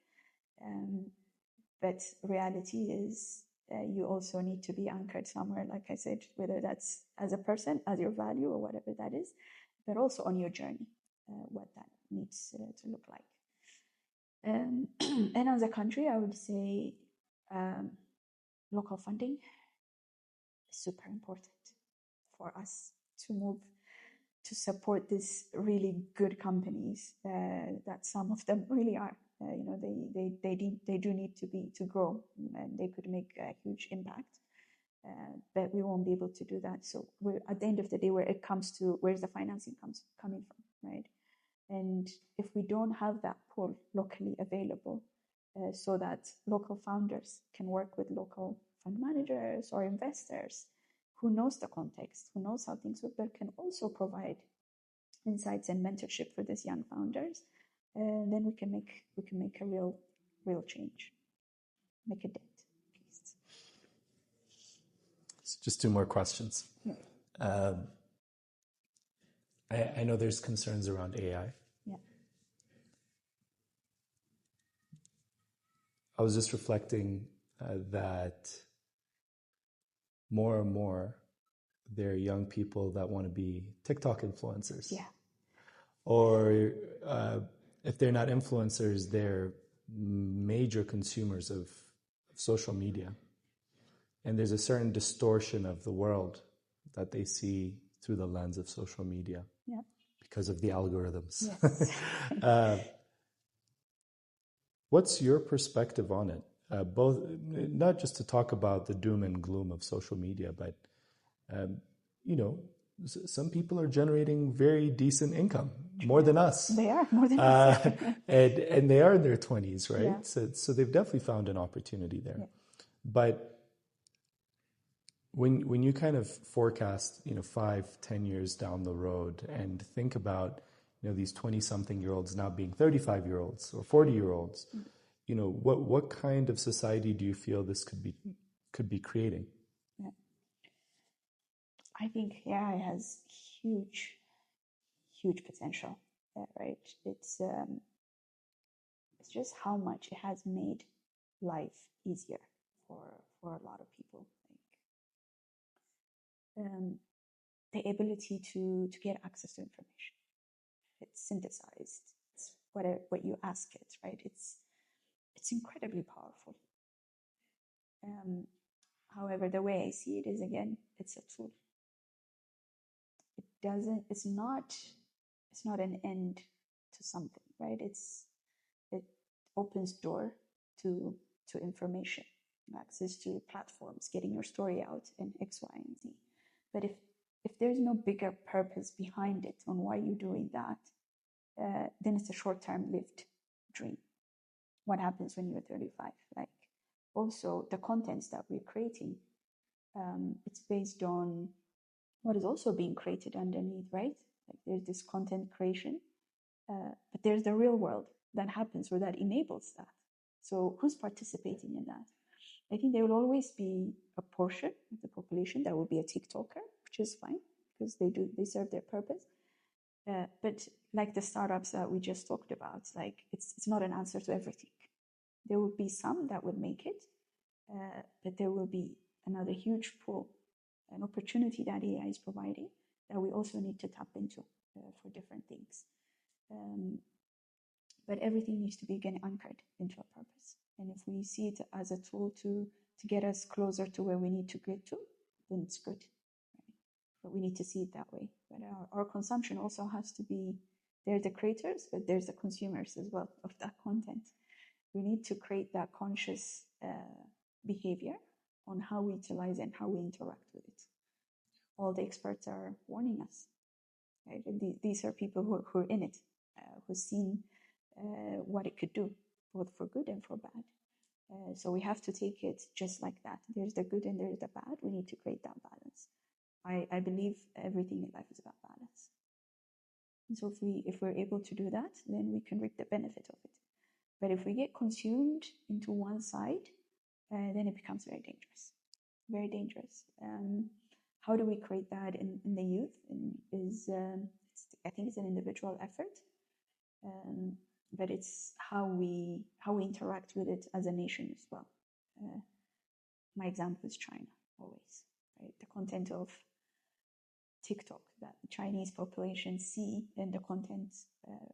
But reality is you also need to be anchored somewhere, like I said, whether that's as a person, as your value or whatever that is, but also on your journey, what that needs to look like. And as a country, I would say local funding is super important for us to move to support these really good companies that some of them really are. They do need to grow, and they could make a huge impact. But we won't be able to do that. So we're at the end of the day, where it comes to where's the financing coming from, right? And if we don't have that pool locally available, so that local founders can work with local fund managers or investors who knows the context, who knows how things work, but can also provide insights and mentorship for these young founders, then we can make a real change, make a dent, at least. So just 2 more questions. Yeah. I know there's concerns around AI. Yeah. was just reflecting that more and more there are young people that want to be TikTok influencers. Yeah. Or if they're not influencers, they're major consumers of social media. And there's a certain distortion of the world that they see through the lens of social media because of the algorithms. Yes. What's your perspective on it? Both, not just to talk about the doom and gloom of social media, but some people are generating very decent income, more than us. They are more than us. and they are in their 20s, right? Yeah. So they've definitely found an opportunity there. Yeah. But when you kind of forecast, 5-10 years down the road and think about, these 20-something-year-olds now being 35-year-olds or 40-year-olds, what kind of society do you feel this could be creating? Yeah. I think AI has huge potential, right? It's just how much it has made life easier for a lot of people. The ability to get access to information. It's synthesized. It's what you ask it, right? It's incredibly powerful. However, the way I see it is, again, it's a tool. It's not an end to something, right? It opens door to information, access to platforms, getting your story out in X, Y, and Z. But if there's no bigger purpose behind it on why you're doing that, then it's a short-term lived dream. What happens when you're 35? Like, also the contents that we're creating, it's based on what is also being created underneath, right? Like, there's this content creation, but there's the real world that happens or that enables that. So who's participating in that? I think there will always be a portion of the population that will be a TikToker, which is fine because they serve their purpose. But like the startups that we just talked about, like it's not an answer to everything. There will be some that would make it, but there will be another huge pool, an opportunity that AI is providing that we also need to tap into for different things. But everything needs to be again anchored into a purpose. And if we see it as a tool to get us closer to where we need to get to, then it's good. Right? But we need to see it that way. But our consumption also has to be, they're the creators, but there's the consumers as well of that content. We need to create that conscious behavior on how we utilize and how we interact with it. All the experts are warning us. Right? And these are people who are in it, who've seen what it could do, both for good and for bad. So we have to take it just like that. There's the good and there's the bad. We need to create that balance. I believe everything in life is about balance. And so if we're able to do that, then we can reap the benefit of it. But if we get consumed into one side, then it becomes very dangerous. Very dangerous. How do we create that in the youth? I think it's an individual effort. But it's how we interact with it as a nation as well. My example is China, always. Right? The content of TikTok that the Chinese population see and the content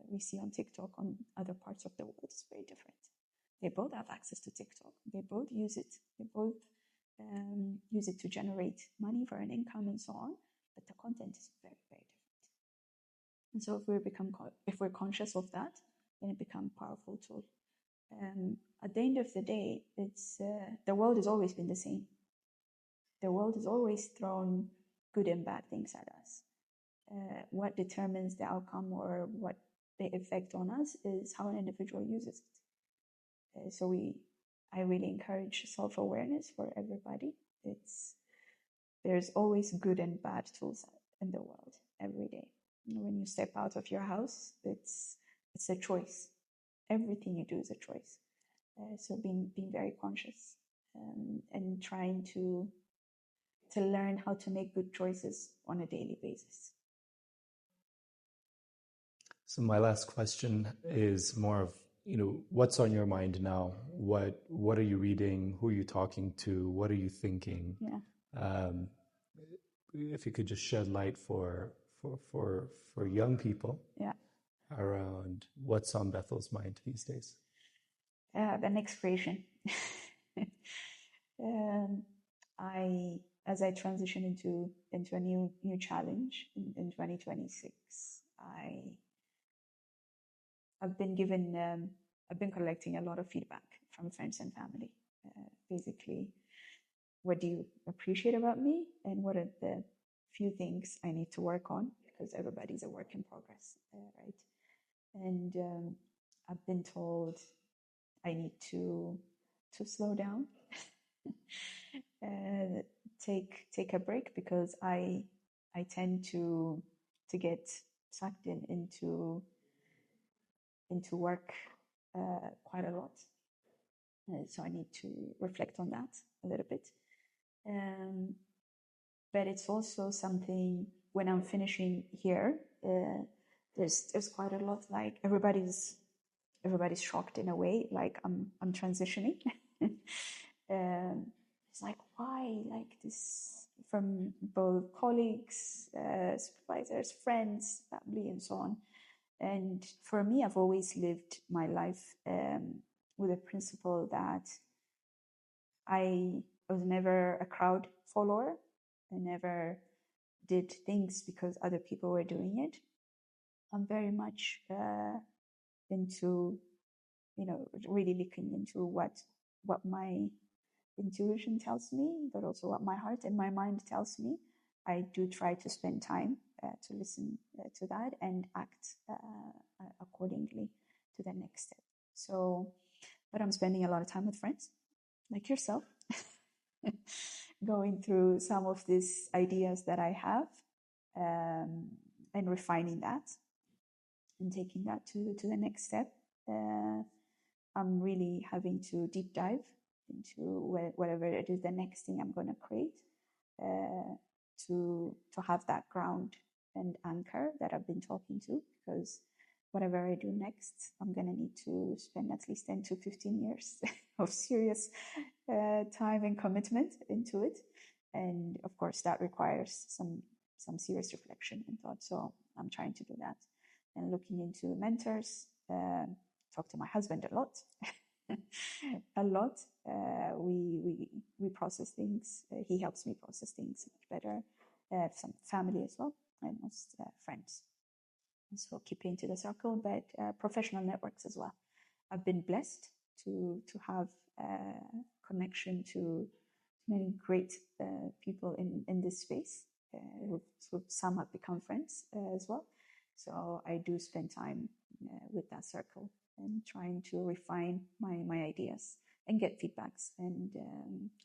we see on TikTok on other parts of the world is very different. They both have access to TikTok. They both use it. They both use it to generate money for an income and so on. But the content is very, very different. And so if we're conscious of that, then it becomes a powerful tool. At the end of the day, it's the world has always been the same. The world has always thrown good and bad things at us. What determines the outcome or what the effect on us is how an individual uses it. I really encourage self-awareness for everybody. There's always good and bad tools in the world every day. When you step out of your house, it's a choice. Everything you do is a choice. So being very conscious and trying to learn how to make good choices on a daily basis. So my last question is more of, what's on your mind now? What are you reading? Who are you talking to? What are you thinking? Yeah. If you could just shed light for young people Yeah. around what's on Bethel's mind these days. The next creation. As I transition into a new challenge in 2026, I've been collecting a lot of feedback from friends and family. Basically, what do you appreciate about me, and what are the few things I need to work on, because everybody's a work in progress, right? And I've been told I need to slow down, take a break, because I tend to get sucked into work quite a lot. So I need to reflect on that a little bit. But it's also something, when I'm finishing here, there's quite a lot, like everybody's shocked in a way, like I'm transitioning. It's like, why, like this, from both colleagues, supervisors, friends, family, and so on. And for me, I've always lived my life with a principle that I was never a crowd follower. I never did things because other people were doing it. I'm very much into, really looking into what my intuition tells me, but also what my heart and my mind tells me. I do try to spend time to listen to that and act accordingly to the next step. So, but I'm spending a lot of time with friends like yourself, going through some of these ideas that I have, and refining that and taking that to the next step. I'm really having to deep dive into whatever it is, the next thing I'm going to create, to have that ground and anchor that I've been talking to, because whatever I do next, I'm going to need to spend at least 10 to 15 years of serious time and commitment into it. And of course, that requires some serious reflection and thought. So I'm trying to do that and looking into mentors, talk to my husband a lot. A lot. We process things. He helps me process things much better. Some family as well, and most friends. So keeping to the circle, but professional networks as well. I've been blessed to have connection to many great people in this space. Who some have become friends as well. So I do spend time with that circle and trying to refine my ideas and get feedbacks and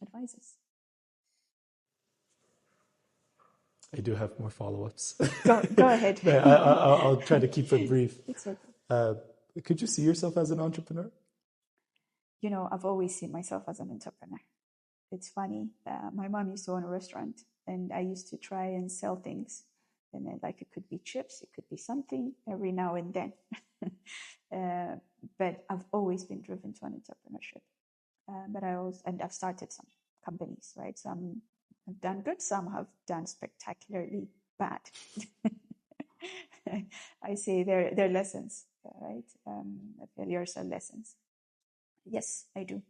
advices. I do have more follow-ups. Go ahead. I'll try to keep it brief. It's okay. Could you see yourself as an entrepreneur? I've always seen myself as an entrepreneur. It's funny. My mom used to own a restaurant, and I used to try and sell things. And then, like, it could be chips, it could be something every now and then. But I've always been driven to an entrepreneurship. And I've started some companies, right? Some have done good, some have done spectacularly bad. I say they're lessons, right? Failures are lessons. Yes, I do.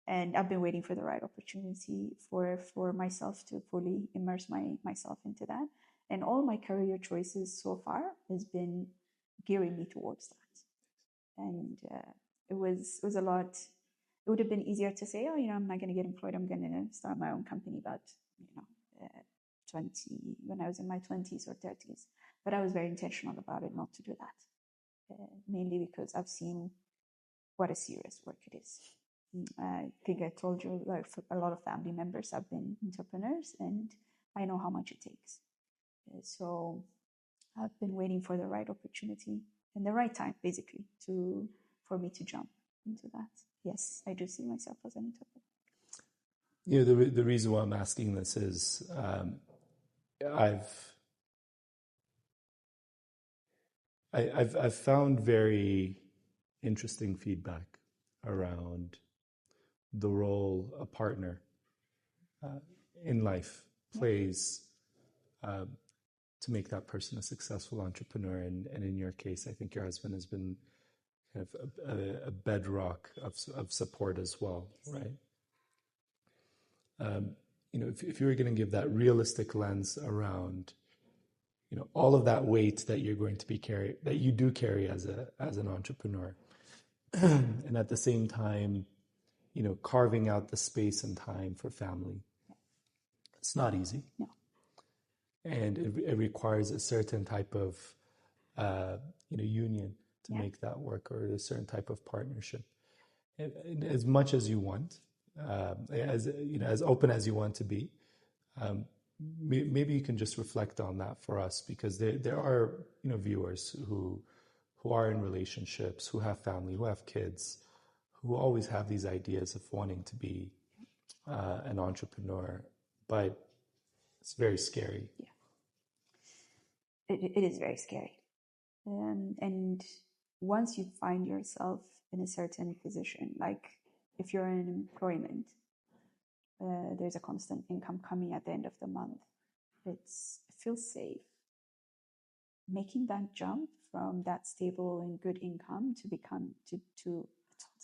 And I've been waiting for the right opportunity for myself to fully immerse myself into that. And all my career choices so far has been gearing me towards that. And it was a lot. It would have been easier to say, oh, I'm not going to get employed. I'm going to start my own company. But 20 when I was in my 20s or 30s. But I was very intentional about it, not to do that. Mainly because I've seen what a serious work it is. I think I told you, like, a lot of family members have been entrepreneurs, and I know how much it takes. So I've been waiting for the right opportunity and the right time, basically, for me to jump into that. Yes, I do see myself as an entrepreneur. The reason why I'm asking this is I've found very interesting feedback around the role a partner in life plays to make that person a successful entrepreneur. And in your case, I think your husband has been kind of a bedrock of support as well, right? If you were going to give that realistic lens around, all of that weight that you're going to be that you do carry as an entrepreneur, and at the same time, carving out the space and time for family, it's not easy. No. And it requires a certain type of, union to make that work, or a certain type of partnership. And as much as you want, as open as you want to be, maybe you can just reflect on that for us, because there are viewers who are in relationships, who have family, who have kids, who always have these ideas of wanting to be an entrepreneur, but it's very scary. Yeah. It is very scary. And once you find yourself in a certain position, like if you're in employment, there's a constant income coming at the end of the month. It feels safe. Making that jump from that stable and good income to a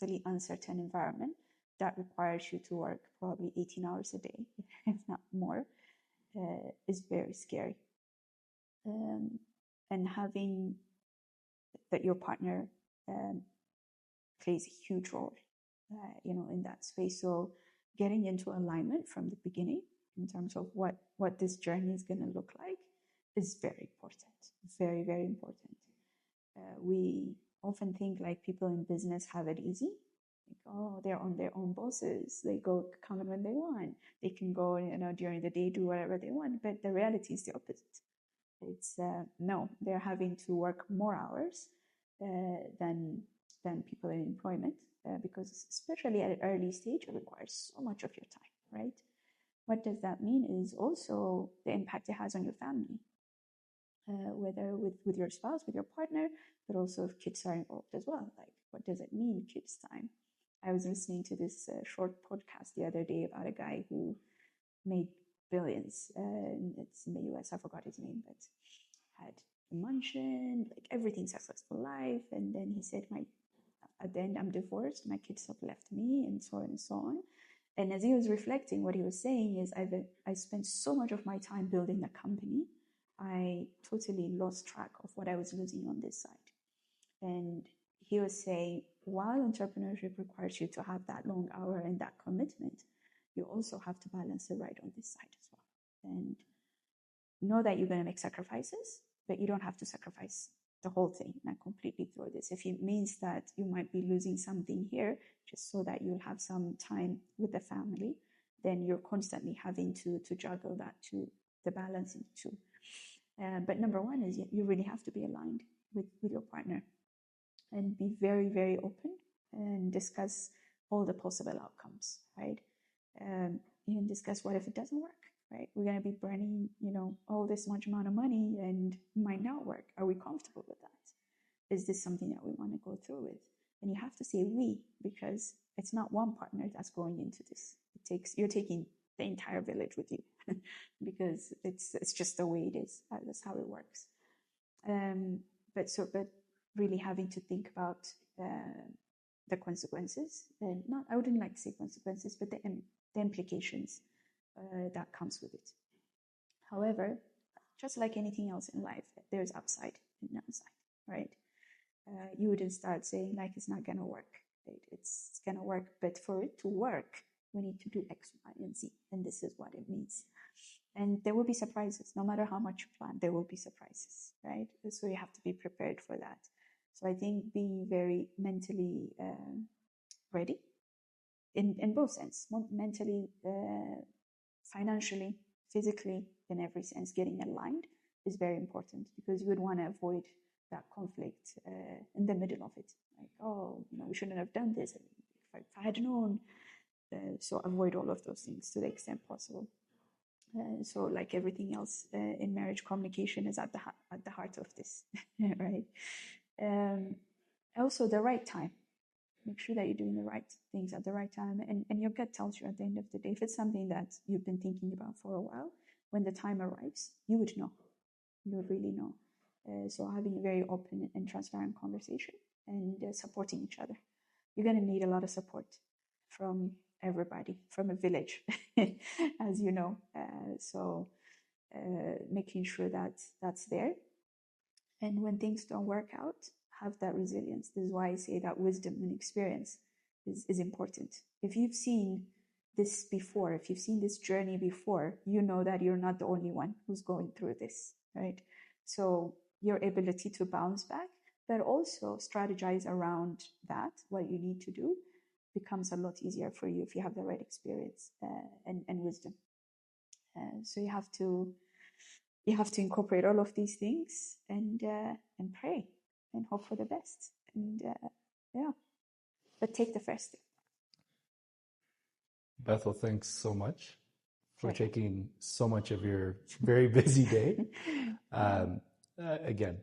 totally uncertain environment that requires you to work probably 18 hours a day, if not more, is very scary. And having that your partner plays a huge role, in that space. So getting into alignment from the beginning in terms of what this journey is going to look like is very important. Very, very important. We often think like people in business have it easy. Like, they're on their own bosses. They come in when they want. They can go, during the day, do whatever they want. But the reality is the opposite. It's no, they're having to work more hours than people in employment, because especially at an early stage, it requires so much of your time, right? What does that mean is also the impact it has on your family, whether with your spouse, with your partner, but also if kids are involved as well. Like, what does it mean, kids' time? I was listening to this short podcast the other day about a guy who made billions. It's in the US, I forgot his name, but had a mansion, like everything, successful life. And then he said, at the end, I'm divorced, my kids have left me, and so on and so on. And as he was reflecting, what he was saying is, I spent so much of my time building a company, I totally lost track of what I was losing on this side. And he was saying, while entrepreneurship requires you to have that long hour and that commitment, you also have to balance it right on this side as well. And know that you're going to make sacrifices, but you don't have to sacrifice the whole thing and completely throw this. If it means that you might be losing something here, just so that you'll have some time with the family, then you're constantly having to juggle that to the balance in two. But number one is you really have to be aligned with your partner and be very, very open and discuss all the possible outcomes, right? Even discuss what if it doesn't work, right? We're going to be burning, all this much amount of money and it might not work. Are we comfortable with that? Is this something that we want to go through with? And you have to say we, because it's not one partner that's going into this. You're taking the entire village with you because it's just the way it is. That's how it works. But really having to think about the consequences, and I wouldn't like to say consequences, but the implications that comes with it. However, just like anything else in life, there's upside and downside, right? You wouldn't start saying like it's not gonna work. Right? It's gonna work, but for it to work, we need to do X, Y, and Z, and this is what it means. And there will be surprises. No matter how much you plan, there will be surprises, right? So you have to be prepared for that. So I think being very mentally ready in both sense, mentally, financially, physically, in every sense, getting aligned is very important, because you would want to avoid that conflict in the middle of it. Like, we shouldn't have done this if I had known. So avoid all of those things to the extent possible. So like everything else in marriage, communication is at the heart of this, right? Also, the right time. Make sure that you're doing the right things at the right time. And your gut tells you at the end of the day, if it's something that you've been thinking about for a while, when the time arrives, you would know. You would really know. So having a very open and transparent conversation and supporting each other. You're going to need a lot of support from everybody, from a village, as you know. So making sure that that's there. And when things don't work out, have that resilience. This is why I say that wisdom and experience is important. If you've seen this before, if you've seen this journey before, you know that you're not the only one who's going through this, right? So your ability to bounce back, but also strategize around that, what you need to do, becomes a lot easier for you if you have the right experience and wisdom. So you have to incorporate all of these things and pray and hope for the best. And yeah, but take the first step. Bethel, thanks so much for taking so much of your very busy day. Again,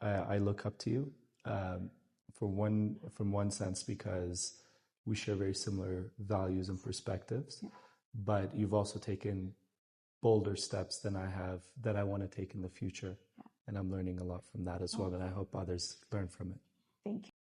I look up to you from one sense because we share very similar values and perspectives, but you've also taken bolder steps than I have that I want to take in the future. And I'm learning a lot from that as well. And I hope others learn from it. Thank you.